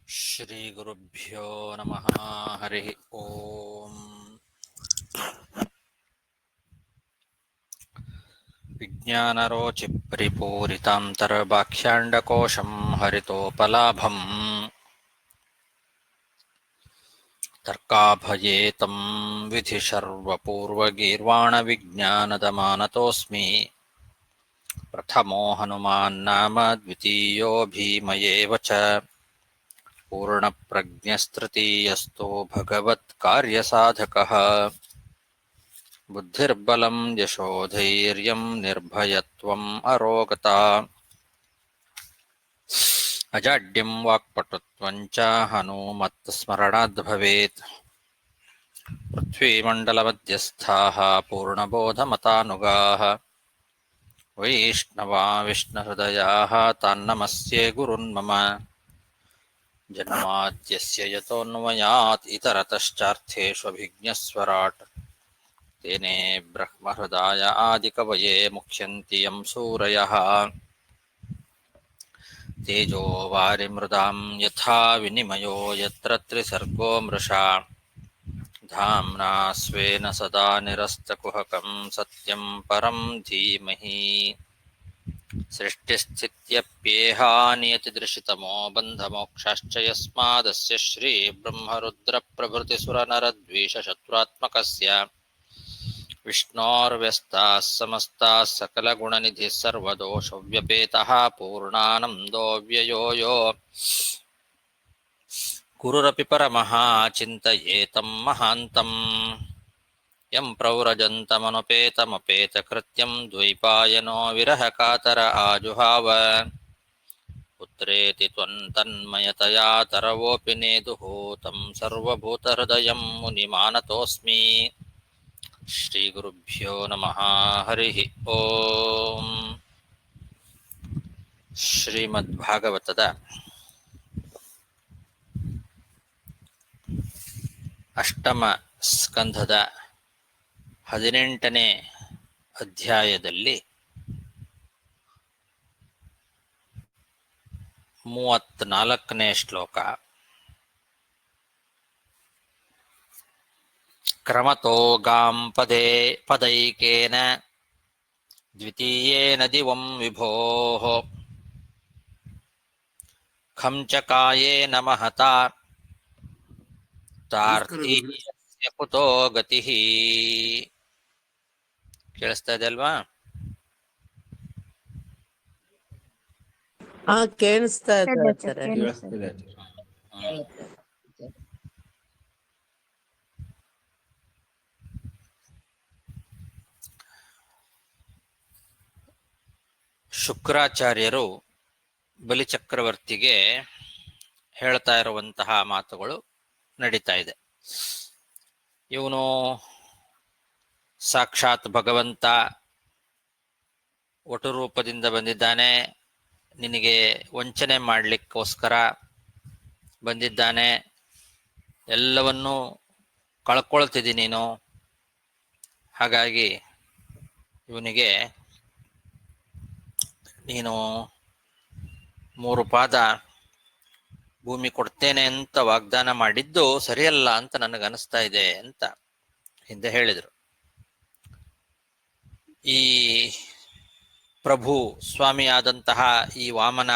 ಶ್ರೀ ಗುರುಭ್ಯೋ ನಮಃ. ಹರಿ ಓಂ. ವಿಜ್ಞಾನರೋಚಿ ಪರಿಪೂರಿತಾಂತರ್ಭಾಷ್ಯಾಂಡಕೋಶಂ ಹರಿತೋಪಲಾಭಂ ತರ್ಕಾಭಯೇತಂ ವಿಧಿ ಸರ್ವಪೂರ್ವಗೀರ್ವಾಣ ವಿಜ್ಞಾನದ ಮಾನತೋಸ್ಮಿ. ಪ್ರಥಮೋ ಹನುಮಾನ್ ನಾಮ ದ್ವಿತೀಯೋ ಭೀಮಯೇವ ಚ. ಪೂರ್ಣಪ್ರಜ್ಞಸ್ತೃತೀಯಸ್ಥೋ ಭಗವತ್ ಕಾರ್ಯಸಾಧಕಃ. ಬುದ್ಧಿರ್ಬಲಂ ಯಶೋಧೈರ್ಯಂ ನಿರ್ಭಯತ್ವಂ ಅರೋಗತಾ. ಅಜಾಡ್ಯಂ ವಾಕ್ಪಟುತ್ವಂ ಚ ಹನುಮತ್ಸ್ಮರಣಾದ್ ಭವೇತ್. ಪೃಥ್ವೀಮಂಡಲಮಧ್ಯಸ್ಥಾಃ ಪೂರ್ಣಬೋಧಮತಾನುಗಾಃ. ವೈಷ್ಣವಾ ವಿಷ್ಣುಹೃದಯಾಃ ತಾನ್ನಮಸ್ಯೆ ಗುರುನ್ಮಮ. ಜನ್ಮಾದ್ಯಸ್ಯ ಯತೋನ್ಮಯಾತ್ ಇತರತಶ್ಚಾರ್ಥೇಷ್ವಭಿಜ್ಞಸ್ವರಾಟ್. ತೇನೇ ಬ್ರಹ್ಮಹೃದಾಯ ಆದಿಕವಯೇ ಮುಖ್ಯಂತಿ ಯಂ ಸೂರಯಃ. ತೇಜೋ ವಾರಿಮೃದಾಂ ಯಥಾ ವಿನಿಮಯೋ ಯತ್ರ ತ್ರಿಸರ್ಗೋ ಮೃಷಾ. ಧಾಮ್ನಾ ಸ್ವೇನ ಸದಾ ನಿರಸ್ತಕುಹಕಂ ಸತ್ಯಂ ಪರಂ ಧೀಮಹಿ. ಸೃಷ್ಟಿಸ್ಥಿತ್ಯಪ್ಯೇಹಾನಿಯತಿದೃಶಿತಮೋ ಬಂಧಮೋಕ್ಷಾಶ್ಚ ಯಸ್ಮಾದಸ್ಯ ಶ್ರೀಬ್ರಹ್ಮರುದ್ರಪ್ರಭೃತಿಸುರನರದ್ವೀಷಶತ್ರುತ್ಮಕಸ್ಯ ವಿಷ್ಣೋರ್ವ್ಯಸ್ತಾಃ ಸಮಸ್ತಾಃ ಸಕಲಗುಣನಿಧಿಃ ಸರ್ವದೋಷವ್ಯಪೇತಃ ಪೂರ್ಣಾನಂದೋ ವ್ಯಯೋ ಯೋ ಗುರುರಪಿ ಪರಮಃ ಚಿಂತಯೇತಂ ಮಹಾಂತಂ. ಯಂ ಪ್ರವ್ರಜन्तमनुपेतमपेतकृत्यं ದ್ವೈಪಾಯನೋ ವಿರಹಕಾತರ ಆಜುಹಾವ. ಪುತ್ರೇತಿ ತ್ವನ್ತನ್ಮಯತಯಾ ತರವೋಪಿ ನೇದುಃ तं ಸರ್ವಭೂತಹೃದಯಂ ಮುನಿಮಾನತೋಸ್ಮಿ. ಶ್ರೀಗುರುಭ್ಯೋ ನಮಃ. ಹರಿ ಓಂ. ಶ್ರೀಮದ್ಭಾಗವತದ ಅಷ್ಟಮ ಸ್ಕಂಧದ 18ನೇ ಅಧ್ಯಾಯದಲ್ಲಿ 34ನೇ ಶ್ಲೋಕ. ಕ್ರಮತೋ ಗಾಂ ಪದೈಕೇನ ದ್ವಿತೀಯೇನ ದಿವಂ ವಿಭೋಃ. ಖಂ ಚ ಕಾಯೇನ ಮಹತಾ ತಾರ್ತೀಯಸ್ಯ ಕುತೋ ಗತಿಃ. ಕೇಳಿಸ್ತಾ ಇದೆ ಅಲ್ವಾ? ಕೇಳಿಸ್ತಾ ಇದೆ ಆಚಾರ್ಯ. ಶುಕ್ರಾಚಾರ್ಯರು ಬಲಿಚಕ್ರವರ್ತಿಗೆ ಹೇಳ್ತಾ ಇರುವಂತಹ ಮಾತುಗಳು ನಡೀತಾ ಇದೆ. ಇವನು ಸಾಕ್ಷಾತ್ ಭಗವಂತ ಒಟು ರೂಪದಿಂದ ಬಂದಿದ್ದಾನೆ, ನಿನಗೆ ವಂಚನೆ ಮಾಡಲಿಕ್ಕೋಸ್ಕರ ಬಂದಿದ್ದಾನೆ, ಎಲ್ಲವನ್ನೂ ಕಳ್ಕೊಳ್ತಿದ್ದಿ ನೀನು. ಹಾಗಾಗಿ ಇವನಿಗೆ ನೀನು 3 ಪಾದ ಭೂಮಿ ಕೊಡ್ತೇನೆ ಅಂತ ವಾಗ್ದಾನ ಮಾಡಿದ್ದು ಸರಿಯಲ್ಲ ಅಂತ ನನಗನ್ನಿಸ್ತಾ ಇದೆ ಅಂತ ಹಿಂದೆ ಹೇಳಿದರು. ಈ ಪ್ರಭು ಸ್ವಾಮಿಯಾದಂತಹ ಈ ವಾಮನ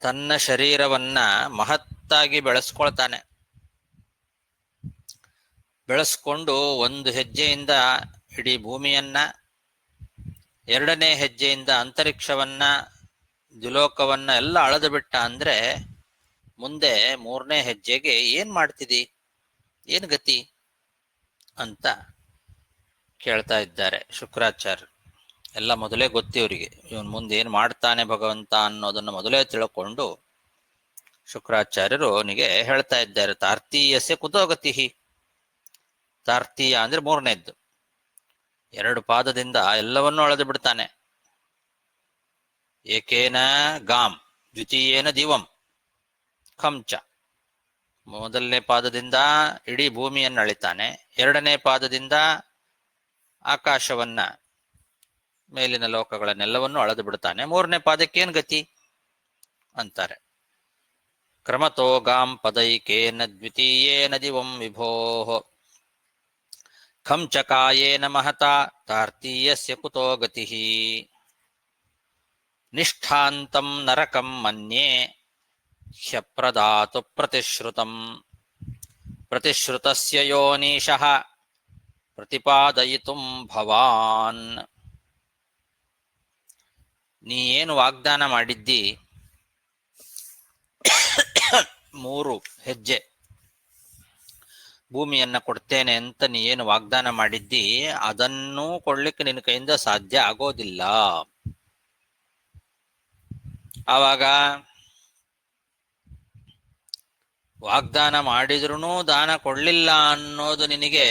ತನ್ನ ಶರೀರವನ್ನ ಮಹತ್ತಾಗಿ ಬೆಳೆಸ್ಕೊಳ್ತಾನೆ. ಬೆಳೆಸ್ಕೊಂಡು 1 ಹೆಜ್ಜೆಯಿಂದ ಇಡೀ ಭೂಮಿಯನ್ನ, 2ನೇ ಹೆಜ್ಜೆಯಿಂದ ಅಂತರಿಕ್ಷವನ್ನ, ದ್ಯುಲೋಕವನ್ನ ಎಲ್ಲ ಅಳೆದು ಬಿಟ್ಟ. ಅಂದ್ರೆ ಮುಂದೆ 3ನೇ ಹೆಜ್ಜೆಗೆ ಏನ್ ಮಾಡ್ತಿದಿ, ಏನ್ ಗತಿ ಅಂತ ಕೇಳ್ತಾ ಇದ್ದಾರೆ ಶುಕ್ರಾಚಾರ್ಯರು. ಎಲ್ಲ ಮೊದಲೇ ಗೊತ್ತಿವರಿಗೆ, ಇವನ್ ಮುಂದೆ ಏನ್ ಮಾಡ್ತಾನೆ ಭಗವಂತ ಅನ್ನೋದನ್ನು ಮೊದಲೇ ತಿಳ್ಕೊಂಡು ಶುಕ್ರಾಚಾರ್ಯರು ಅವನಿಗೆ ಹೇಳ್ತಾ ಇದ್ದಾರೆ. ತಾರ್ತೀಯಸ್ಯ ಕುತೋ ಗತಿ. ತಾರ್ತೀಯ ಅಂದ್ರೆ 3ನೇದ್ದು. 2 ಪಾದದಿಂದ ಎಲ್ಲವನ್ನೂ ಅಳೆದು ಬಿಡ್ತಾನೆ. ಏಕೇನ ಗಾಂ ದ್ವಿತೀಯೇನ ದಿವಂ ಖಂಚ. 1ನೇ ಪಾದದಿಂದ ಇಡೀ ಭೂಮಿಯನ್ನು ಅಳಿತಾನೆ, 2ನೇ ಪಾದದಿಂದ ಆಕಾಶವನ್ನ, ಮೇಲಿನ ಲೋಕಗಳನ್ನೆಲ್ಲವನ್ನೂ ಅಳೆದು ಬಿಡ್ತಾನೆ. 3ನೇ ಪಾದಕ್ಕೆ ಏನ್ ಗತಿ ಅಂತಾರೆ. ಕ್ರಮತೋ ಗಾಂ ಪದೈಕೇನ ದ್ವಿತೀಯೇನ ದಿವಂ ವಿಭೋಃ ಖಂ ಚ ಕಾಯೇನ ಮಹತಾ ತಾರ್ತೀಯಸ್ಯ ಕುತೋ ಗತಿಃ ನಿಷ್ಠಾಂತಂ ನರಕಂ ಮನ್ಯೇ ಹ್ಯಪ್ರದಾತು ಪ್ರತಿಶ್ರುತಂ ಪ್ರತಿಶ್ರುತಸ್ಯ ಯೋನೀಶಃ ಪ್ರತಿಪಾದಯಿತುಂ ಭವಾನ್. ನೀ ಏನು ವಾಗ್ದಾನ ಮಾಡಿದ್ದಿ 3 ಹೆಜ್ಜೆ ಭೂಮಿಯನ್ನ ಕೊಡ್ತೇನೆ ಅಂತ ನೀ ಏನು ವಾಗ್ದಾನ ಮಾಡಿದ್ದಿ ಅದನ್ನೂ ಕೊಡ್ಲಿಕ್ಕೆ ನಿನ್ನ ಕೈಯಿಂದ ಸಾಧ್ಯ ಆಗೋದಿಲ್ಲ. ಆವಾಗ ವಾಗ್ದಾನ ಮಾಡಿದ್ರೂ ದಾನ ಕೊಡ್ಲಿಲ್ಲ ಅನ್ನೋದು ನಿನಗೆ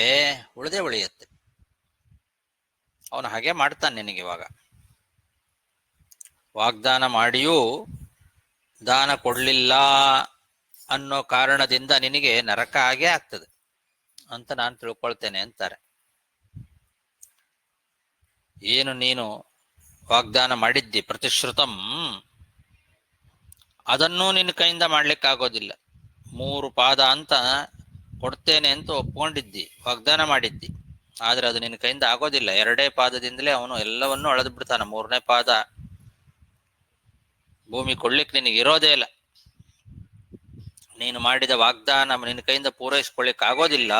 ಉಳಿದೇ ಉಳಿಯುತ್ತೆ. ಅವನು ಹಾಗೆ ಮಾಡ್ತಾನೆ ನಿನಗೆ. ಇವಾಗ ವಾಗ್ದಾನ ಮಾಡಿಯೂ ದಾನ ಕೊಡ್ಲಿಲ್ಲ ಅನ್ನೋ ಕಾರಣದಿಂದ ನಿನಗೆ ನರಕ ಆಗೇ ಆಗ್ತದೆ ಅಂತ ನಾನು ತಿಳ್ಕೊಳ್ತೇನೆ ಅಂತಾರೆ. ಏನು ನೀನು ವಾಗ್ದಾನ ಮಾಡಿದ್ದಿ ಪ್ರತಿಶ್ರುತಂ ಅದನ್ನೂ ನಿನ್ನ ಕೈಯಿಂದ ಮಾಡ್ಲಿಕ್ಕಾಗೋದಿಲ್ಲ. 3 ಪಾದ ಅಂತ ಕೊಡ್ತೇನೆ ಅಂತ ಒಪ್ಕೊಂಡಿದ್ದಿ, ವಾಗ್ದಾನ ಮಾಡಿದ್ದಿ, ಆದ್ರೆ ಅದು ನಿನ್ನ ಕೈಯಿಂದ ಆಗೋದಿಲ್ಲ. 2 ಪಾದದಿಂದಲೇ ಅವನು ಎಲ್ಲವನ್ನೂ ಅಳೆದು ಬಿಡ್ತಾನೆ. 3ನೇ ಪಾದ ಭೂಮಿ ಕೊಡ್ಲಿಕ್ಕೆ ನಿನಗೆ ಇರೋದೇ ಇಲ್ಲ. ನೀನು ಮಾಡಿದ ವಾಗ್ದಾನ ನಿನ್ನ ಕೈಯಿಂದ ಪೂರೈಸ್ಕೊಳ್ಳಿಕ್ ಆಗೋದಿಲ್ಲ.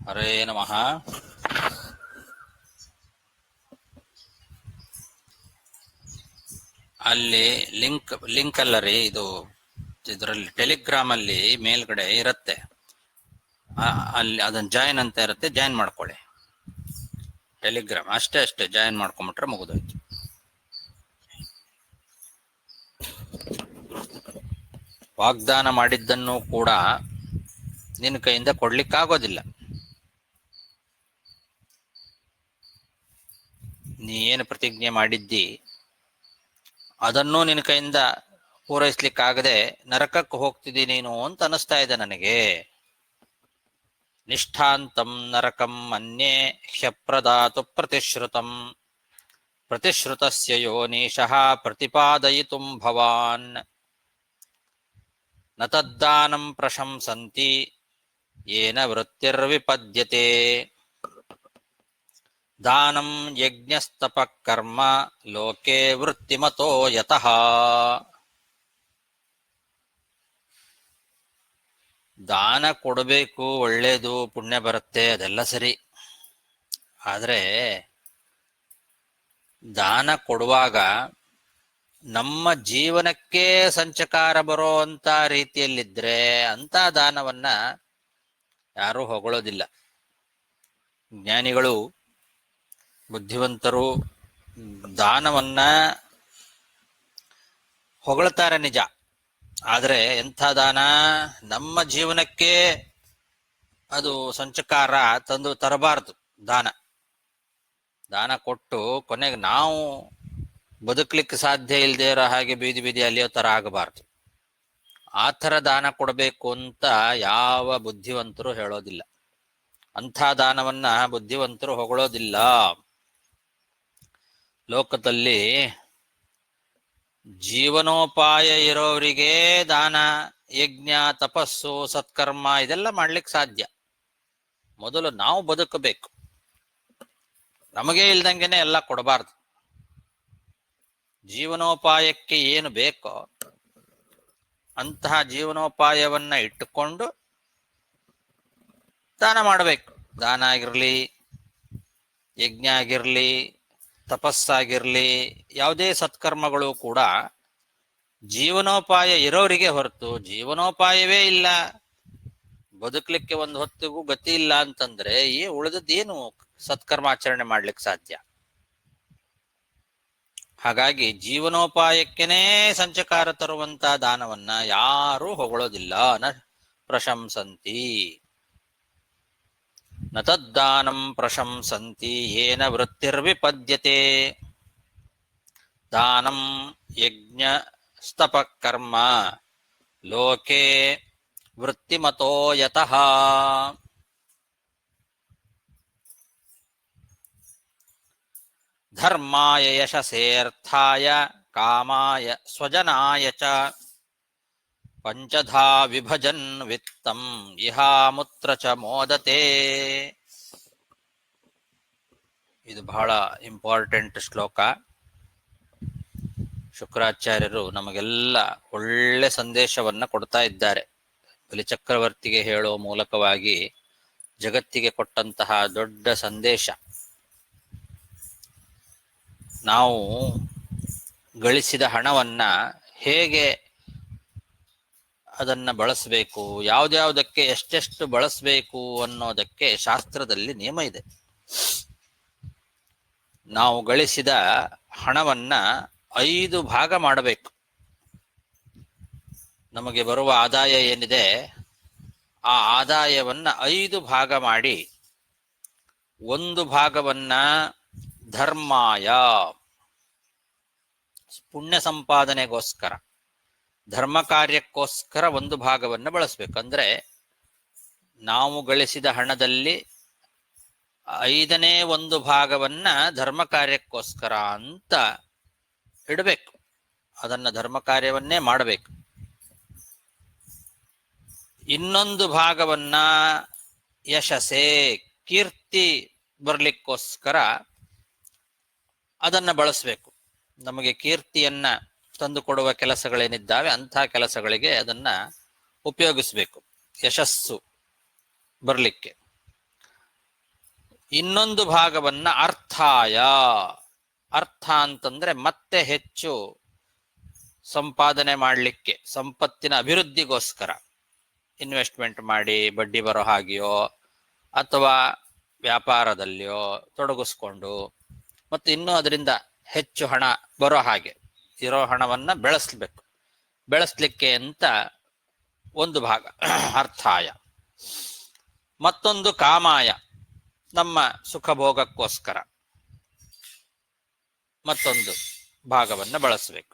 ಹರೇ ನಮಃ. ಅಲ್ಲಿ ಲಿಂಕ್ ಅಲ್ಲ ರೀ, ಇದರಲ್ಲಿ ಟೆಲಿಗ್ರಾಮ್ ಅಲ್ಲಿ ಮೇಲ್ಗಡೆ ಇರುತ್ತೆ, ಅಲ್ಲಿ ಅದನ್ನ ಜಾಯಿನ್ ಅಂತ ಇರುತ್ತೆ, ಜಾಯಿನ್ ಮಾಡ್ಕೊಳ್ಳಿ. ಟೆಲಿಗ್ರಾಮ್ ಅಷ್ಟೇ ಜಾಯಿನ್ ಮಾಡ್ಕೊಂಬಿಟ್ರೆ ಮುಗಿದೋಯ್ತು. ವಾಗ್ದಾನ ಮಾಡಿದ್ದನ್ನು ಕೂಡ ನಿನ್ನ ಕೈಯಿಂದ ಕೊಡ್ಲಿಕ್ಕಾಗೋದಿಲ್ಲ. ನೀ ಏನು ಪ್ರತಿಜ್ಞೆ ಮಾಡಿದ್ದಿ ಅದನ್ನೂ ನಿನ್ನ ಕೈಯಿಂದ ಪೂರೈಸ್ಲಿಕ್ಕಾಗದೆ ನರಕಕ್ಕೆ ಹೋಗ್ತಿದ್ದಿ ನೀನು ಅಂತ ಅನಿಸ್ತಾ ಇದೆ ನನಗೆ. ನಿಷ್ಠಾಂತಂ ನರಕಂ ಮನ್ಯೇ ಹ್ಯಪ್ರದಾತು ಪ್ರತಿಶ್ರುತಂ ಪ್ರತಿಶ್ರುತಸ್ಯ ಯೋನೀಶಃ ಪ್ರತಿಪಾದಯಿತುಂ ಭವಾನ್ ನ ತದ್ದಾನಂ ಪ್ರಶಂಸಂತಿ ಯೇನ ವೃತ್ತಿರ್ವಿಪದ್ಯತೆ ದಾನಂ ಯಜ್ಞಸ್ತಪಃ ಕರ್ಮ ಲೋಕೆ ವೃತ್ತಿಮತೋ ಯತಃ. ದಾನ ಕೊಡಬೇಕು, ಒಳ್ಳೇದು, ಪುಣ್ಯ ಬರುತ್ತೆ, ಅದೆಲ್ಲ ಸರಿ. ಆದ್ರೆ ದಾನ ಕೊಡುವಾಗ ನಮ್ಮ ಜೀವನಕ್ಕೆ ಸಂಚಕಾರ ಬರೋ ಅಂತ ರೀತಿಯಲ್ಲಿದ್ರೆ ಅಂತ ದಾನವನ್ನ ಯಾರೂ ಹೊಗಳೋದಿಲ್ಲ. ಜ್ಞಾನಿಗಳು, ಬುದ್ಧಿವಂತರು ದಾನವನ್ನ ಹೊಗಳ್ತಾರೆ ನಿಜ. ಆದ್ರೆ ಎಂಥ ದಾನ? ನಮ್ಮ ಜೀವನಕ್ಕೆ ಅದು ಸಂಚಕಾರ ತರಬಾರ್ದು. ದಾನ ಕೊಟ್ಟು ಕೊನೆಗೆ ನಾವು ಬದುಕಲಿಕ್ಕೆ ಸಾಧ್ಯ ಇಲ್ಲದೆ ಇರೋ ಹಾಗೆ ಬೀದಿ ಬೀದಿ ಅಲಿಯೋ ತರ ಆಗಬಾರ್ದು. ಆ ಥರ ದಾನ ಕೊಡಬೇಕು ಅಂತ ಯಾವ ಬುದ್ಧಿವಂತರು ಹೇಳೋದಿಲ್ಲ. ಅಂಥ ದಾನವನ್ನ ಬುದ್ಧಿವಂತರು ಹೊಗಳೋದಿಲ್ಲ. ಲೋಕದಲ್ಲಿ ಜೀವನೋಪಾಯ ಇರೋರಿಗೆ ದಾನ, ಯಜ್ಞ, ತಪಸ್ಸು, ಸತ್ಕರ್ಮ ಇದೆಲ್ಲ ಮಾಡ್ಲಿಕ್ಕೆ ಸಾಧ್ಯ. ಮೊದಲು ನಾವು ಬದುಕಬೇಕು. ನಮಗೆ ಇಲ್ದಂಗೆನೆ ಎಲ್ಲ ಕೊಡಬಾರ್ದು. ಜೀವನೋಪಾಯಕ್ಕೆ ಏನು ಬೇಕೋ ಅಂತಹ ಜೀವನೋಪಾಯವನ್ನ ಇಟ್ಟುಕೊಂಡು ದಾನ ಮಾಡಬೇಕು. ದಾನ ಆಗಿರ್ಲಿ, ಯಜ್ಞ ಆಗಿರ್ಲಿ, ತಪಸ್ಸಾಗಿರ್ಲಿ, ಯಾವುದೇ ಸತ್ಕರ್ಮಗಳು ಕೂಡ ಜೀವನೋಪಾಯ ಇರೋರಿಗೆ ಹೊರತು ಜೀವನೋಪಾಯವೇ ಇಲ್ಲ, ಬದುಕಲಿಕ್ಕೆ ಒಂದು ಹೊತ್ತಿಗೂ ಗತಿ ಇಲ್ಲ ಅಂತಂದ್ರೆ ಉಳಿದದ್ದೇನು ಸತ್ಕರ್ಮಾಚರಣೆ ಮಾಡ್ಲಿಕ್ಕೆ ಸಾಧ್ಯ? ಹಾಗಾಗಿ ಜೀವನೋಪಾಯಕ್ಕೆನೇ ಸಂಚಕಾರ ತರುವಂತ ದಾನವನ್ನ ಯಾರೂ ಹೊಗಳೋದಿಲ್ಲ. ನ ಪ್ರಶಂಸಂತಿ ನ ತದ್ದಾನಂ ಪ್ರಶಂಸಂತಿ ಯೇನ ವೃತ್ತಿರ್ವಿಪದ್ಯತೆ ದಾನಂ ಯಜ್ಞ ಸ್ತಪಃ ಕರ್ಮ ಲೋಕೆ ವೃತ್ತಿಮತೋ ಯತಃ. ಧರ್ಮಾಯ ಯಶಸೇರ್ಥಾಯ ಕಾಮಾಯ ಸ್ವಜನಾಯ ಚ ಪಂಚಧಾ ವಿಭಜನ್ ವಿತ್ತಂ ಇಹಾಮುತ್ರ ಚ ಮೋದತೆ. ಇದು ಬಹಳ ಇಂಪಾರ್ಟೆಂಟ್ ಶ್ಲೋಕ. ಶುಕ್ರಾಚಾರ್ಯರು ನಮಗೆಲ್ಲ ಒಳ್ಳೆ ಸಂದೇಶವನ್ನ ಕೊಡ್ತಾ ಇದ್ದಾರೆ. ಬಲಿಚಕ್ರವರ್ತಿಗೆ ಹೇಳುವ ಮೂಲಕವಾಗಿ ಜಗತ್ತಿಗೆ ಕೊಟ್ಟಂತಹ ದೊಡ್ಡ ಸಂದೇಶ. ನಾವು ಗಳಿಸಿದ ಹಣವನ್ನ ಹೇಗೆ ಅದನ್ನ ಬಳಸಬೇಕು, ಯಾವ್ದ್ಯಾವ್ದಕ್ಕೆ ಎಷ್ಟೆಷ್ಟು ಬಳಸಬೇಕು ಅನ್ನೋದಕ್ಕೆ ಶಾಸ್ತ್ರದಲ್ಲಿ ನಿಯಮ ಇದೆ. ನಾವು ಗಳಿಸಿದ ಹಣವನ್ನ 5 ಭಾಗ ಮಾಡಬೇಕು. ನಮಗೆ ಬರುವ ಆದಾಯ ಏನಿದೆ ಆ ಆದಾಯವನ್ನ 5 ಭಾಗ ಮಾಡಿ 1 ಭಾಗವನ್ನ ಧರ್ಮಾಯ, ಪುಣ್ಯ ಸಂಪಾದನೆಗೋಸ್ಕರ, ಧರ್ಮ ಕಾರ್ಯಕ್ಕೋಸ್ಕರ 1 ಭಾಗವನ್ನ ಬಳಸ್ಬೇಕು. ಅಂದ್ರೆ ನಾವು ಗಳಿಸಿದ ಹಣದಲ್ಲಿ 5ನೇ 1 ಭಾಗವನ್ನ ಧರ್ಮ ಕಾರ್ಯಕ್ಕೋಸ್ಕರ ಅಂತ ಇಡಬೇಕು. ಅದನ್ನ ಧರ್ಮ ಕಾರ್ಯವನ್ನೇ ಮಾಡಬೇಕು. ಇನ್ನೊಂದು ಭಾಗವನ್ನ ಯಶಸ್ಸೇ, ಕೀರ್ತಿ ಬರ್ಲಿಕ್ಕೋಸ್ಕರ ಅದನ್ನ ಬಳಸಬೇಕು. ನಮಗೆ ಕೀರ್ತಿಯನ್ನ ತಂದು ಕೊಡುವ ಕೆಲಸಗಳೇನಿದ್ದಾವೆ ಅಂಥ ಕೆಲಸಗಳಿಗೆ ಅದನ್ನ ಉಪಯೋಗಿಸ್ಬೇಕು, ಯಶಸ್ಸು ಬರ್ಲಿಕ್ಕೆ. ಇನ್ನೊಂದು ಭಾಗವನ್ನ ಅರ್ಥಾಯ, ಅರ್ಥ ಅಂತಂದ್ರೆ ಮತ್ತೆ ಹೆಚ್ಚು ಸಂಪಾದನೆ ಮಾಡಲಿಕ್ಕೆ, ಸಂಪತ್ತಿನ ಅಭಿವೃದ್ಧಿಗೋಸ್ಕರ ಇನ್ವೆಸ್ಟ್ಮೆಂಟ್ ಮಾಡಿ ಬಡ್ಡಿ ಬರೋ ಹಾಗೆಯೋ ಅಥವಾ ವ್ಯಾಪಾರದಲ್ಲಿಯೋ ತೊಡಗಿಸ್ಕೊಂಡು ಮತ್ತು ಇನ್ನೂ ಅದರಿಂದ ಹೆಚ್ಚು ಹಣ ಬರೋ ಹಾಗೆ ಇರೋ ಹಣವನ್ನ ಬೆಳೆಸ್ಲಿಕ್ಕೆ ಅಂತ 1 ಭಾಗ ಅರ್ಥಾಯ. ಮತ್ತೊಂದು ಕಾಮಾಯ, ನಮ್ಮ ಸುಖ ಭೋಗಕ್ಕೋಸ್ಕರ ಮತ್ತೊಂದು ಭಾಗವನ್ನ ಬಳಸಬೇಕು.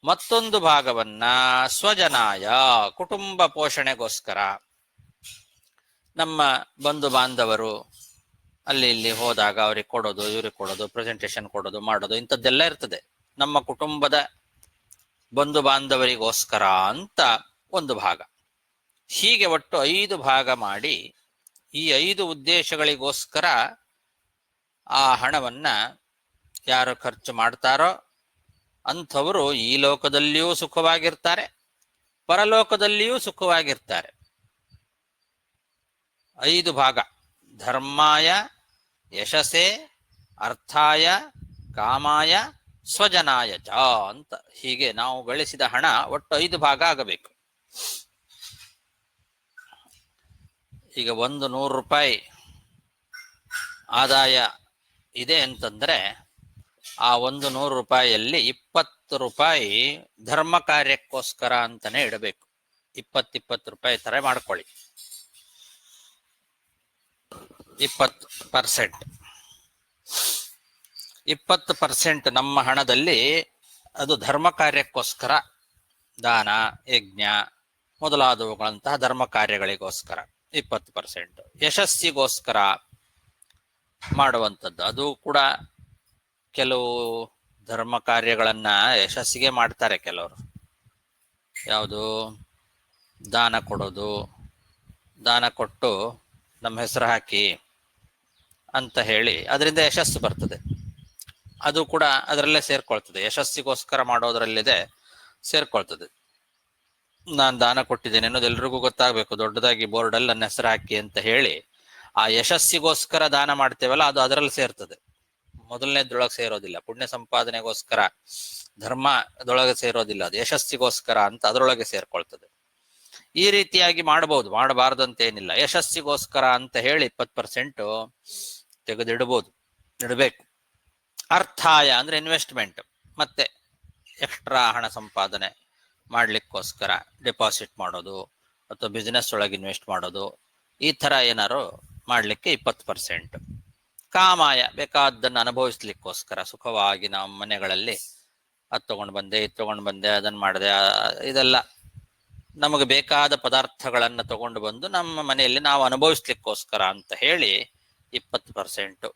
ಮತ್ತೊಂದು ಭಾಗವನ್ನ ಸ್ವಜನಾಯ, ಕುಟುಂಬ ಪೋಷಣೆಗೋಸ್ಕರ. ನಮ್ಮ ಬಂಧು ಬಾಂಧವರು ಅಲ್ಲಿ ಇಲ್ಲಿ ಹೋದಾಗ ಅವ್ರಿಗೆ ಕೊಡೋದು, ಇವ್ರಿಗೆ ಕೊಡೋದು, ಪ್ರೆಸೆಂಟೇಶನ್ ಕೊಡೋದು, ಮಾಡೋದು, ಇಂಥದ್ದೆಲ್ಲ ಇರ್ತದೆ. ನಮ್ಮ ಕುಟುಂಬದ ಬಂಧು ಬಾಂಧವರಿಗೋಸ್ಕರ ಅಂತ 1 ಭಾಗ. ಹೀಗೆ ಒಟ್ಟು 5 ಭಾಗ ಮಾಡಿ ಈ 5 ಉದ್ದೇಶಗಳಿಗೋಸ್ಕರ ಆ ಹಣವನ್ನ ಯಾರು ಖರ್ಚು ಮಾಡ್ತಾರೋ ಅಂಥವರು ಈ ಲೋಕದಲ್ಲಿಯೂ ಸುಖವಾಗಿರ್ತಾರೆ, ಪರಲೋಕದಲ್ಲಿಯೂ ಸುಖವಾಗಿರ್ತಾರೆ. 5 ಭಾಗ: ಧರ್ಮಾಯ, ಯಶಸ್ಸೇ, ಅರ್ಥಾಯ, ಕಾಮಾಯ, ಸ್ವಜನಾಯ ಚ ಅಂತ. ಹೀಗೆ ನಾವು ಗಳಿಸಿದ ಹಣ ಒಟ್ಟು 5 ಭಾಗ ಆಗಬೇಕು. ಈಗ 100 ರೂಪಾಯಿ ಆದಾಯ ಇದೆ ಅಂತಂದ್ರೆ ಆ 100 ರೂಪಾಯಿಯಲ್ಲಿ 20 ರೂಪಾಯಿ ಧರ್ಮ ಕಾರ್ಯಕ್ಕೋಸ್ಕರ ಅಂತಾನೆ ಇಡಬೇಕು. 20 ರೂಪಾಯಿ ತರ ಮಾಡ್ಕೊಳ್ಳಿ. 20%. 20% ನಮ್ಮ ಹಣದಲ್ಲಿ ಅದು ಧರ್ಮ ಕಾರ್ಯಕ್ಕೋಸ್ಕರ, ದಾನ, ಯಜ್ಞ ಮೊದಲಾದವುಗಳಂತಹ ಧರ್ಮ ಕಾರ್ಯಗಳಿಗೋಸ್ಕರ 20%. ಯಶಸ್ಸಿಗೋಸ್ಕರ ಮಾಡುವಂಥದ್ದು. ಅದು ಕೂಡ ಕೆಲವು ಧರ್ಮ ಕಾರ್ಯಗಳನ್ನ ಯಶಸ್ಸಿಗೆ ಮಾಡ್ತಾರೆ ಕೆಲವರು. ಯಾವುದು? ದಾನ ಕೊಡೋದು, ದಾನ ಕೊಟ್ಟು ನಮ್ಮ ಹೆಸರು ಹಾಕಿ ಅಂತ ಹೇಳಿ ಅದರಿಂದ ಯಶಸ್ಸು ಬರ್ತದೆ. ಅದು ಕೂಡ ಅದರಲ್ಲೇ ಸೇರ್ಕೊಳ್ತದೆ, ಯಶಸ್ಸಿಗೋಸ್ಕರ ಮಾಡೋದ್ರಲ್ಲಿದೆ ಸೇರ್ಕೊಳ್ತದೆ. ನಾನು ದಾನ ಕೊಟ್ಟಿದ್ದೇನೆ ಅನ್ನೋದು ಎಲ್ರಿಗೂ ಗೊತ್ತಾಗಬೇಕು. ದೊಡ್ಡದಾಗಿ ಬೋರ್ಡಲ್ಲಿ ನನ್ನ ಹೆಸರು ಹಾಕಿ ಅಂತ ಹೇಳಿ ಆ ಯಶಸ್ಸಿಗೋಸ್ಕರ ದಾನ ಮಾಡ್ತೇವಲ್ಲ, ಅದು ಅದರಲ್ಲಿ ಸೇರ್ತದೆ. ಮೊದಲನೇದ್ರೊಳಗೆ ಸೇರೋದಿಲ್ಲ. ಪುಣ್ಯ ಸಂಪಾದನೆಗೋಸ್ಕರ ಧರ್ಮದೊಳಗೆ ಸೇರೋದಿಲ್ಲ, ಅದು ಯಶಸ್ಸಿಗೋಸ್ಕರ ಅಂತ ಅದರೊಳಗೆ ಸೇರ್ಕೊಳ್ತದೆ. ಈ ರೀತಿಯಾಗಿ ಮಾಡಬಹುದು, ಮಾಡಬಾರ್ದಂತೇನಿಲ್ಲ. ಯಶಸ್ಸಿಗೋಸ್ಕರ ಅಂತ ಹೇಳಿ 20% ಇಡಬೇಕು. ಅರ್ಥಾಯ ಅಂದ್ರೆ ಇನ್ವೆಸ್ಟ್ಮೆಂಟ್, ಮತ್ತೆ ಎಕ್ಸ್ಟ್ರಾ ಹಣ ಸಂಪಾದನೆ ಮಾಡ್ಲಿಕ್ಕೋಸ್ಕರ ಡೆಪಾಸಿಟ್ ಮಾಡೋದು ಅಥವಾ ಬಿಸ್ನೆಸ್ ಒಳಗೆ ಇನ್ವೆಸ್ಟ್ ಮಾಡೋದು, ಈ ತರ ಏನಾರು ಮಾಡ್ಲಿಕ್ಕೆ 20%. ಕಾಮಾಯ, ಬೇಕಾದ್ದನ್ನು ಅನುಭವಿಸ್ಲಿಕ್ಕೋಸ್ಕರ, ಸುಖವಾಗಿ ನಮ್ಮ ಮನೆಗಳಲ್ಲಿ ಅದು ತಗೊಂಡು ಬಂದೆ, ಇದು ತಗೊಂಡು ಬಂದೆ, ಅದನ್ನು ಮಾಡಿದೆ, ಇದೆಲ್ಲ ನಮಗೆ ಬೇಕಾದ ಪದಾರ್ಥಗಳನ್ನು ತಗೊಂಡು ಬಂದು ನಮ್ಮ ಮನೆಯಲ್ಲಿ ನಾವು ಅನುಭವಿಸ್ಲಿಕ್ಕೋಸ್ಕರ ಅಂತ ಹೇಳಿ 20%.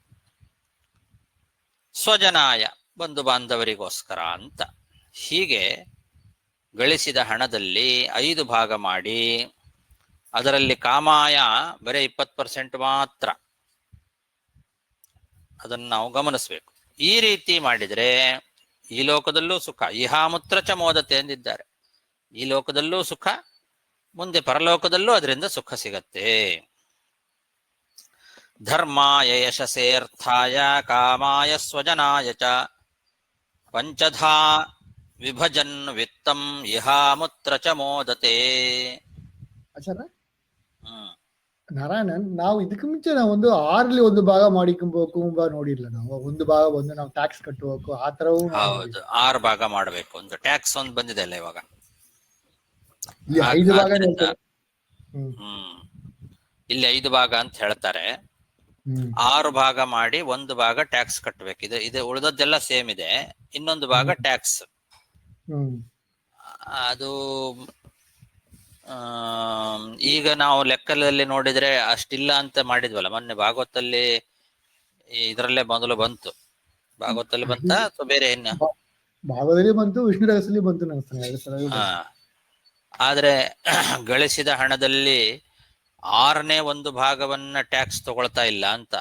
ಸ್ವಜನಾಯ ಬಂಧು ಬಾಂಧವರಿಗೋಸ್ಕರ ಅಂತ. ಹೀಗೆ ಗಳಿಸಿದ ಹಣದಲ್ಲಿ 5 ಭಾಗ ಮಾಡಿ ಅದರಲ್ಲಿ ಕಾಮಾಯ ಬರೀ 20% ಮಾತ್ರ. ಅದನ್ನು ನಾವು ಗಮನಿಸಬೇಕು. ಈ ರೀತಿ ಮಾಡಿದರೆ ಈ ಲೋಕದಲ್ಲೂ ಸುಖ, ಇಹಾಮುತ್ರ ಚ ಮೋದತೆ ಎಂದಿದ್ದಾರೆ. ಈ ಲೋಕದಲ್ಲೂ ಸುಖ, ಮುಂದೆ ಪರಲೋಕದಲ್ಲೂ ಅದರಿಂದ ಸುಖ ಸಿಗತ್ತೆ. ಧರ್ಮಾಯ ಯಶಸೇರ್ಥಾಯ ಕಾಮಾಯ ಸ್ವಜನಾಯ ಚ ಪಂಚಧಾ ವಿಭಜನ್ ವಿತ್ತಂ ಇಹಾಮುತ್ರ ಚ ಮೋದತೆ. ಆಚಾರ್ಯ ಹ್ಮ್ ನಾರಾಯಣನ್, ನಾವು ಇದಕ್ಕೆ ಮುಂಚೆ ನಾವು ಒಂದು 6ರಲ್ಲಿ 1 ಭಾಗ ಮಾಡಿಕೊಂಬ ನೋಡಿರ್ಲ. ನಾವು 1 ಭಾಗ ನಾವು ಟ್ಯಾಕ್ಸ್ ಕಟ್ಟಬೇಕು ಆ ತರವು ಹೌದು, 6 ಭಾಗ ಮಾಡಬೇಕು ಅಂತ ಟ್ಯಾಕ್ಸ್ ಒಂದು ಬಂದಿದೆ ಅಲ್ಲ ಇವಾಗ. ಇಲ್ಲಿ 5 ಭಾಗ ಆದ್ರಿಂದ ಇಲ್ಲಿ 5 ಭಾಗ ಅಂತ ಹೇಳ್ತಾರೆ. 6 ಭಾಗ ಮಾಡಿ 1 ಭಾಗ ಟ್ಯಾಕ್ಸ್ ಕಟ್ಟಬೇಕು. ಇದು ಉಳಿದದ್ದೆಲ್ಲ ಸೇಮ್ ಇದೆ. ಇನ್ನೊಂದು ಭಾಗ ಟ್ಯಾಕ್ಸ್. ಅದು ಈಗ ನಾವು ಲೆಕ್ಕದಲ್ಲಿ ನೋಡಿದ್ರೆ ಅಷ್ಟಿಲ್ಲ ಅಂತ ಮಾಡಿದ್ವಲ್ಲ ಮೊನ್ನೆ ಭಾಗವತಲ್ಲಿ. ಇದರಲ್ಲೇ ಮೊದಲು ಬಂತು, ಭಾಗವತಲ್ಲಿ ಬಂತ ಅಥವಾ ಬೇರೆ ಇನ್ನ ಭಾಗದಲ್ಲಿ ಬಂತು, ವಿಷ್ಣು ರಹಸ್ಯದಲ್ಲಿ ಬಂತು ನನಗೆ. ಆದ್ರೆ ಗಳಿಸಿದ ಹಣದಲ್ಲಿ 6ನೇ 1 ಭಾಗವನ್ನ ಟ್ಯಾಕ್ಸ್ ತಗೊಳ್ತಾ ಇಲ್ಲ ಅಂತ.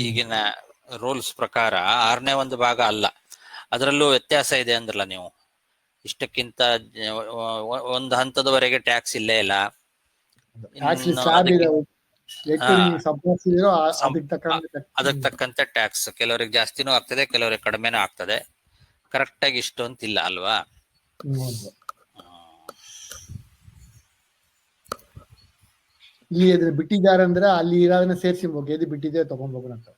ಈಗಿನ ರೂಲ್ಸ್ ಪ್ರಕಾರ 6ನೇ 1 ಭಾಗ ಅಲ್ಲ. ಅದರಲ್ಲೂ ವ್ಯತ್ಯಾಸ ಇದೆ ಅಂದ್ರಲ್ಲ ನೀವು. ಇಷ್ಟಕ್ಕಿಂತ ಒಂದು ಹಂತದವರೆಗೆ ಟ್ಯಾಕ್ಸ್ ಇಲ್ಲೇ ಇಲ್ಲ. ಅದಕ್ಕೆ ತಕ್ಕಂತೆ ಟ್ಯಾಕ್ಸ್ ಕೆಲವರಿಗೆ ಜಾಸ್ತಿನೂ ಆಗ್ತದೆ, ಕೆಲವರಿಗೆ ಕಡಿಮೆನೂ ಆಗ್ತದೆ. ಕರೆಕ್ಟ್ ಆಗಿ ಇಷ್ಟು ಅಂತಿಲ್ಲ ಅಲ್ವಾ. ಇಲ್ಲಿ ಅದನ್ನ ಬಿಟ್ಟಿದ್ದಾರೆ ಅಂದ್ರೆ ಅಲ್ಲಿ ಇರೋದನ್ನ ಸೇರಿಸಿ ಎದು ಬಿಟ್ಟಿದೆ ತಗೊಂಡ್ಬೋಗ ಅಂತ.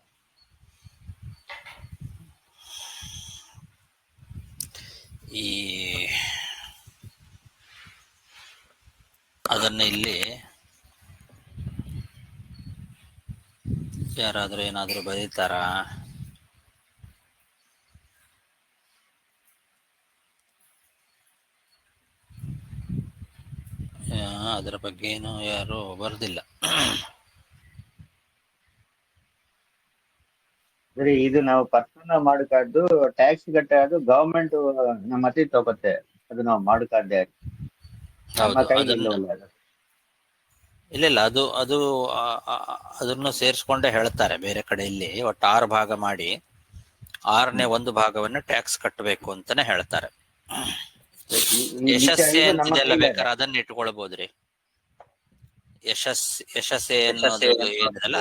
ಈ ಅದನ್ನ ಇಲ್ಲಿ ಯಾರಾದ್ರೂ ಏನಾದ್ರೂ ಬರೀತಾರ? ಅದರ ಬಗ್ಗೆ ಏನು ಯಾರು ಬರ್ದಿಲ್ಲ. ಇದು ನಾವು ಪರ್ಸನಲ್ ಮಾಡ್ಕಾರ್ದು ಟ್ಯಾಕ್ಸ್ ಕಟ್ಟೋದು ಗವರ್ಮೆಂಟ್ ನಮ್ಮ ಹತ್ತಿ ತಗೋತೆ. ಅದು ನಾವು ಮಾಡ್ಕಾರ್ದೆ ಇಲ್ಲ ಅದು ಅದು ಅದನ್ನು ಸೇರಿಸ್ಕೊಂಡೇ ಹೇಳ್ತಾರೆ ಬೇರೆ ಕಡೆ. ಇಲ್ಲಿ ಒಟ್ಟು 6 ಭಾಗ ಮಾಡಿ 6ನೇ 1 ಭಾಗವನ್ನು ಟ್ಯಾಕ್ಸ್ ಕಟ್ಟಬೇಕು ಅಂತಾನೆ ಹೇಳ್ತಾರೆ. ಯಶಸ್ಸೆ ಅಂತಿದೆಲ್ಲ ಬೇಕಾದ್ರೆ ಅದನ್ನ ಇಟ್ಕೊಳ್ಬಹುದ್ರಿ. ಯಶಸ್ಸೆ ಅನ್ನೋದಲ್ಲ,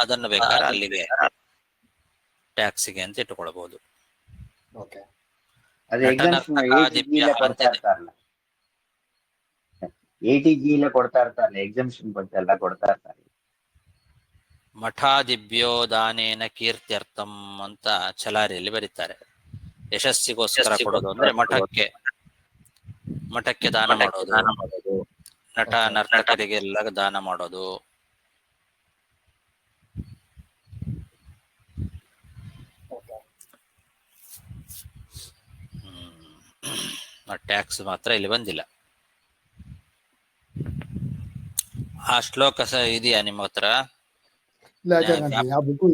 ಅದನ್ನು ಬೇಕಾದ್ರೆ ಅಲ್ಲಿಗೆ ಟ್ಯಾಕ್ಸಿಗೆ ಅಂತ ಇಟ್ಟುಕೊಳ್ಬಹುದು. ಕೊಡ್ತಾ ಇರ್ತಾರೆ ಎಕ್ಸಾಮ್ಷನ್ ಬಗ್ಗೆ ಎಲ್ಲ ಕೊಡ್ತಾ ಇರ್ತಾರೆ. ಮಠಾದಿಭ್ಯೋ ದಾನೇನ ಕೀರ್ತ್ಯರ್ಥಂ ಅಂತ ಛಲಾರಿಯಲ್ಲಿ ಬರೀತಾರೆ. ಯಶಸ್ಸಿಗೋಸ್ಕರ ಕೊಡೋದು ಅಂದ್ರೆ ಮಠಕ್ಕೆ ದಾನ ಮಾಡೋದು, ನಟ ನರ್ತಕರಿಗೆಲ್ಲ ದಾನ ಮಾಡೋದು. ಟ್ಯಾಕ್ಸ್ ಮಾತ್ರ ಇಲ್ಲಿ ಬಂದಿಲ್ಲ. ಆ ಶ್ಲೋಕ ಇದೆಯಾ ನಿಮ್ಮ ಹತ್ರ? ಇಲ್ಲ ಆಚಾರ್ಯ, ಯಾವ ಬುಕ್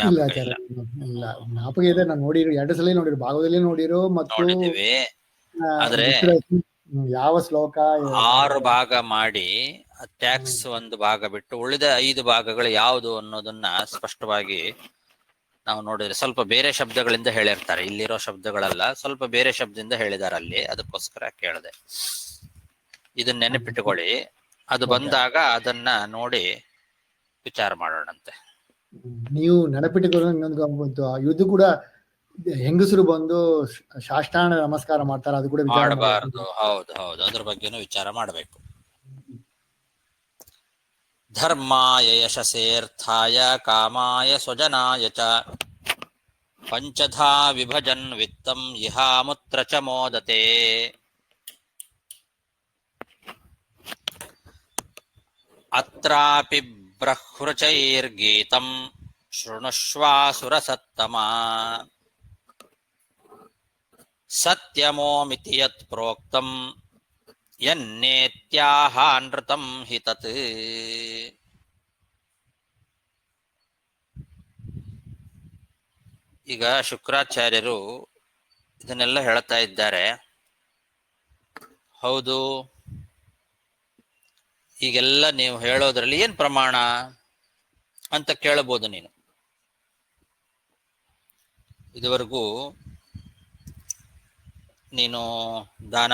ಇಲ್ಲ ಆಚಾರ್ಯ. ಇಲ್ಲ, ಜ್ಞಾಪಕ ಇದೆ, ನಾನು ನೋಡಿರೋ 2 ಸಲ ನೋಡಿರೋ, ಭಾಗದಲ್ಲಿ ನೋಡಿರೋ. ಮತ್ತು ಆದ್ರೆ ಯಾವ ಶ್ಲೋಕ 6 ಭಾಗ ಮಾಡಿ ಟ್ಯಾಕ್ಸ್ 1 ಭಾಗ ಬಿಟ್ಟು ಉಳಿದ 5 ಭಾಗಗಳು ಯಾವುದು ಅನ್ನೋದನ್ನ ಸ್ಪಷ್ಟವಾಗಿ ನಾವು ನೋಡಿದ್ರೆ ಸ್ವಲ್ಪ ಬೇರೆ ಶಬ್ದಗಳಿಂದ ಹೇಳಿರ್ತಾರೆ. ಇಲ್ಲಿರೋ ಶಬ್ದಗಳೆಲ್ಲ ಸ್ವಲ್ಪ ಬೇರೆ ಶಬ್ದದಿಂದ ಹೇಳಿದಾರೆ ಅಲ್ಲಿ. ಅದಕ್ಕೋಸ್ಕರ ಕೇಳಿದೆ. ಇದನ್ನ ನೆನಪಿಟ್ಟುಕೊಳ್ಳಿ. ಅದು ಬಂದಾಗ ಅದನ್ನ ನೋಡಿ ವಿಚಾರ ಮಾಡೋಣಂತೆ. ನೀವು ನೆನಪಿಟ್ಟುಕೊಂಡು ಇದು ಕೂಡ ಹೆಂಗಸರು ಬಂದು ಸಾಷ್ಟಾಂಗ ನಮಸ್ಕಾರ ಮಾಡ್ತಾರೆ, ಅದು ಕೂಡ ಮಾಡಬಾರದು. ಹೌದು ಹೌದು, ಅದ್ರ ಬಗ್ಗೆನೂ ವಿಚಾರ ಮಾಡಬೇಕು. ಧರ್ಮಾಯ ಯಶಸೇರ್ಥಾಯ ಕಾಮಾಯ ಸ್ವಜನಾಯ ಚ ಪಂಚಧಾ ವಿಭಜನ್ ವಿತ್ತಂ ಇಹಾಮುತ್ರ ಚ ಮೋದತೆ. ಅತ್ರಾಪಿ ಬ್ರಹ್ಮೃಚೈರ್ಗೀತಂ ಶೃಣುಷ್ವಾಸುರಸತ್ತಮ ಸತ್ಯಮೋಮಿತಿ ಯತ್ ಪ್ರೋಕ್ತಂ ಯನ್ನೇತ್ಯಾಹಾನೃತಂ ಹಿ ತತ್. ಈಗ ಶುಕ್ರಾಚಾರ್ಯರು ಇದನ್ನೆಲ್ಲ ಹೇಳ್ತಾ ಇದ್ದಾರೆ. ಹೌದು, ಈಗೆಲ್ಲ ನೀವು ಹೇಳೋದ್ರಲ್ಲಿ ಏನ್ ಪ್ರಮಾಣ ಅಂತ ಕೇಳಬಹುದು ನೀನು. ಇದುವರೆಗೂ ನೀನು ದಾನ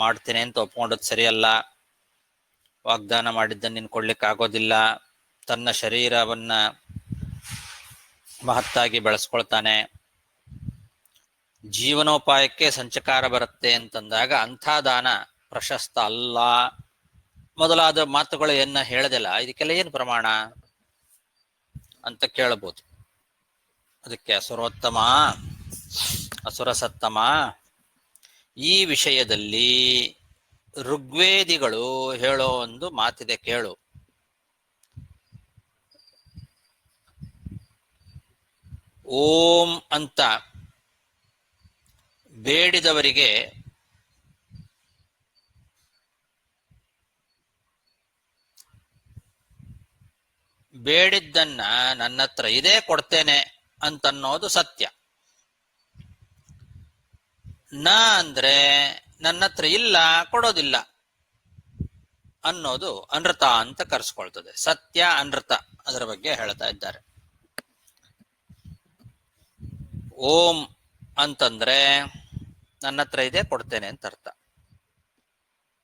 ಮಾಡ್ತೇನೆ ಅಂತ ಒಪ್ಕೊಂಡದ್ದು ಸರಿಯಲ್ಲ, ವಾಗ್ದಾನ ಮಾಡಿದ್ದನ್ನು ನೀನು ಕೊಡ್ಲಿಕ್ಕೆ ಆಗೋದಿಲ್ಲ, ತನ್ನ ಶರೀರವನ್ನ ಮಹತ್ತಾಗಿ ಬೆಳೆಸ್ಕೊಳ್ತಾನೆ, ಜೀವನೋಪಾಯಕ್ಕೆ ಸಂಚಕಾರ ಬರುತ್ತೆ ಅಂತಂದಾಗ ಅಂಥ ದಾನ ಪ್ರಶಸ್ತ ಅಲ್ಲ ಮೊದಲಾದ ಮಾತುಗಳು ಏನ ಹೇಳದಿಲ್ಲ. ಇದಕ್ಕೆಲ್ಲ ಏನು ಪ್ರಮಾಣ ಅಂತ ಕೇಳಬಹುದು. ಅದಕ್ಕೆ ಅಸುರೋತ್ತಮ ಅಸುರಸತ್ತಮ, ಈ ವಿಷಯದಲ್ಲಿ ಋಗ್ವೇದಿಗಳು ಹೇಳೋ ಒಂದು ಮಾತಿದೆ ಕೇಳು. ಓಂ ಅಂತ ಬೇಡಿದವರಿಗೆ ಬೇಡಿದ್ದನ್ನ ನನ್ನ ಹತ್ರ ಇದೇ ಕೊಡ್ತೇನೆ ಅಂತನ್ನೋದು ಸತ್ಯ. ನ ಅಂದ್ರೆ ನನ್ನ ಹತ್ರ ಇಲ್ಲ, ಕೊಡೋದಿಲ್ಲ ಅನ್ನೋದು ಅನೃತ ಅಂತ ಕರೆಸ್ಕೊಳ್ತದೆ. ಸತ್ಯ ಅನೃತ ಅದರ ಬಗ್ಗೆ ಹೇಳ್ತಾ ಇದ್ದಾರೆ. ಓಂ ಅಂತಂದ್ರೆ ನನ್ನ ಹತ್ರ ಇದೆ, ಕೊಡ್ತೇನೆ ಅಂತ ಅರ್ಥ.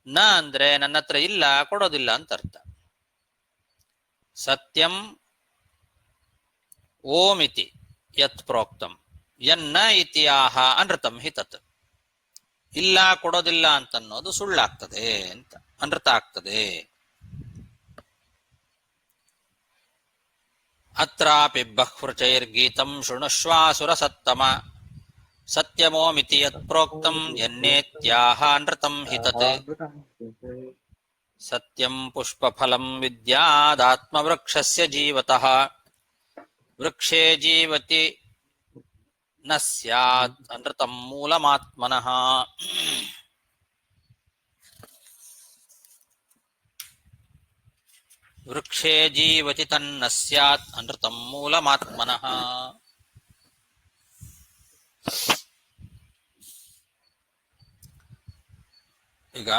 ನ ಅಂದ್ರೆ ನನ್ನ ಹತ್ರ ಇಲ್ಲ, ಕೊಡೋದಿಲ್ಲ ಅಂತ ಅರ್ಥ. ಸತ್ಯಂ ಓಂ ಇತಿ ಯತ್ ಪ್ರೋಕ್ತಂ ಯನ್ನ ಇತಿ ಆಹ ಅನೃತಂ ಹಿ ತತ್. ಇಲ್ಲ, ಕೊಡೋದಿಲ್ಲ ಅಂತನ್ನೋದು ಸುಳ್ಳಾಗ್ತದೆ ಅಂತ, ಅನೃತ ಆಗ್ತದೆ. ಅತ್ರಾಪಿ ಬಹ್ವೃಚೈರ್ಗೀತಂ ಶೃಣುಷ್ವಾಸುರ ಸತ್ತಮ ಸತ್ಯಮೋಮಿತಿ ಯತ್ ಪ್ರೋಕ್ತಂ ಯನ್ನೇತ್ಯಾಹ ಅನೃತಂ ಹಿ ತತ್. ಸತ್ಯಂ ಪುಷ್ಪಫಲಂ ವಿದ್ಯಾದಾತ್ಮವೃಕ್ಷಸ್ಯ ಜೀವತಃ ವೃಕ್ಷೇ ಜೀವತಿ ನ ಸ್ಯಾತ್ ಅನೃತಂ ಮೂಲಮಾತ್ಮನಃ. ವೃಕ್ಷೇ ಜೀವತಿ ತನ್ನ ಸ್ಯಾತ್ ಅನೃತಂ ಮೂಲಮಾತ್ಮನಃ. ಈಗ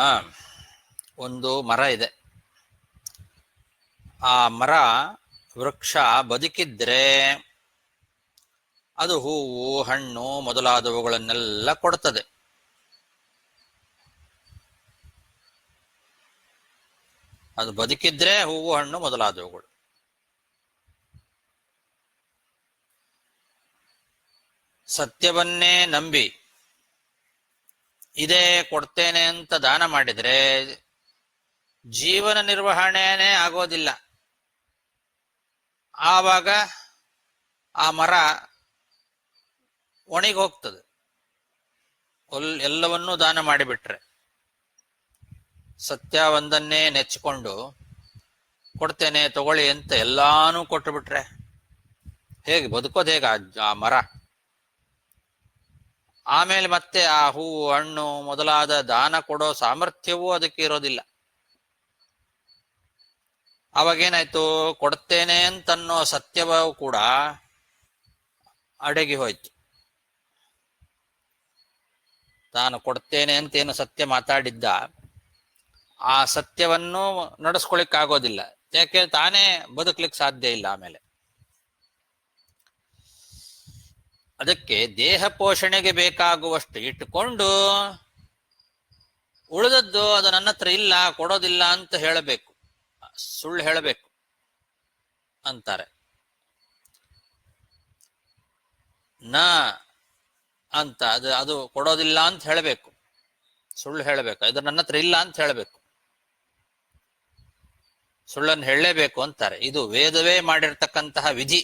ಒಂದು ಮರ ಇದೆ. ಆ ಮರ ವೃಕ್ಷ ಬದುಕಿದ್ರೆ ಅದು ಹೂವು, ಹಣ್ಣು ಮೊದಲಾದವುಗಳನ್ನೆಲ್ಲ ಕೊಡ್ತದೆ. ಅದು ಬದುಕಿದ್ರೆ ಹೂವು, ಹಣ್ಣು ಮೊದಲಾದವುಗಳು. ಸತ್ಯವನ್ನೇ ನಂಬಿ ಇದೇ ಕೊಡ್ತೇನೆ ಅಂತ ದಾನ ಮಾಡಿದ್ರೆ ಜೀವನ ನಿರ್ವಹಣೆನೇ ಆಗೋದಿಲ್ಲ. ಆವಾಗ ಆ ಮರ ಒಣಗಿ ಹೋಗ್ತದೆ. ಎಲ್ಲವನ್ನೂ ದಾನ ಮಾಡಿಬಿಟ್ರೆ, ಸತ್ಯ ಒಂದನ್ನೇ ನೆಚ್ಚಿಕೊಂಡು ಕೊಡ್ತೇನೆ ತಗೊಳ್ಳಿ ಅಂತ ಎಲ್ಲಾನು ಕೊಟ್ಟು ಬಿಟ್ರೆ ಹೇಗೆ ಬದುಕೋದು? ಹೇಗೆ ಆ ಮರ? ಆಮೇಲೆ ಮತ್ತೆ ಆ ಹೂವು, ಹಣ್ಣು ಮೊದಲಾದ ದಾನ ಕೊಡೋ ಸಾಮರ್ಥ್ಯವೂ ಅದಕ್ಕೆ ಇರೋದಿಲ್ಲ. ಅವಾಗೇನಾಯ್ತು? ಕೊಡ್ತೇನೆ ಅಂತನ್ನೋ ಸತ್ಯವೂ ಕೂಡ ಅಡಗಿ ಹೋಯ್ತು. ತಾನು ಕೊಡ್ತೇನೆ ಅಂತೇನು ಸತ್ಯ ಮಾತಾಡಿದ್ದ, ಆ ಸತ್ಯವನ್ನು ನಡೆಸ್ಕೊಳಿಕ್ಕಾಗೋದಿಲ್ಲ. ಯಾಕೆ? ತಾನೇ ಬದುಕ್ಲಿಕ್ಕೆ ಸಾಧ್ಯ ಇಲ್ಲ ಆಮೇಲೆ. ಅದಕ್ಕೆ ದೇಹ ಪೋಷಣೆಗೆ ಬೇಕಾಗುವಷ್ಟು ಇಟ್ಟುಕೊಂಡು ಉಳಿದದ್ದು ಅದು ನನ್ನ ಹತ್ರ ಇಲ್ಲ, ಕೊಡೋದಿಲ್ಲ ಅಂತ ಹೇಳಬೇಕು, ಸುಳ್ಳು ಹೇಳಬೇಕು ಅಂತಾರೆ. ನ ಅಂತ ಅದು ಕೊಡೋದಿಲ್ಲ ಅಂತ ಹೇಳಬೇಕು, ಸುಳ್ಳು ಹೇಳಬೇಕು. ಇದು ನನ್ನ ಹತ್ರ ಇಲ್ಲ ಅಂತ ಹೇಳಬೇಕು, ಸುಳ್ಳನ್ನು ಹೇಳಲೇಬೇಕು ಅಂತಾರೆ. ಇದು ವೇದವೇ ಮಾಡಿರ್ತಕ್ಕಂತಹ ವಿಧಿ.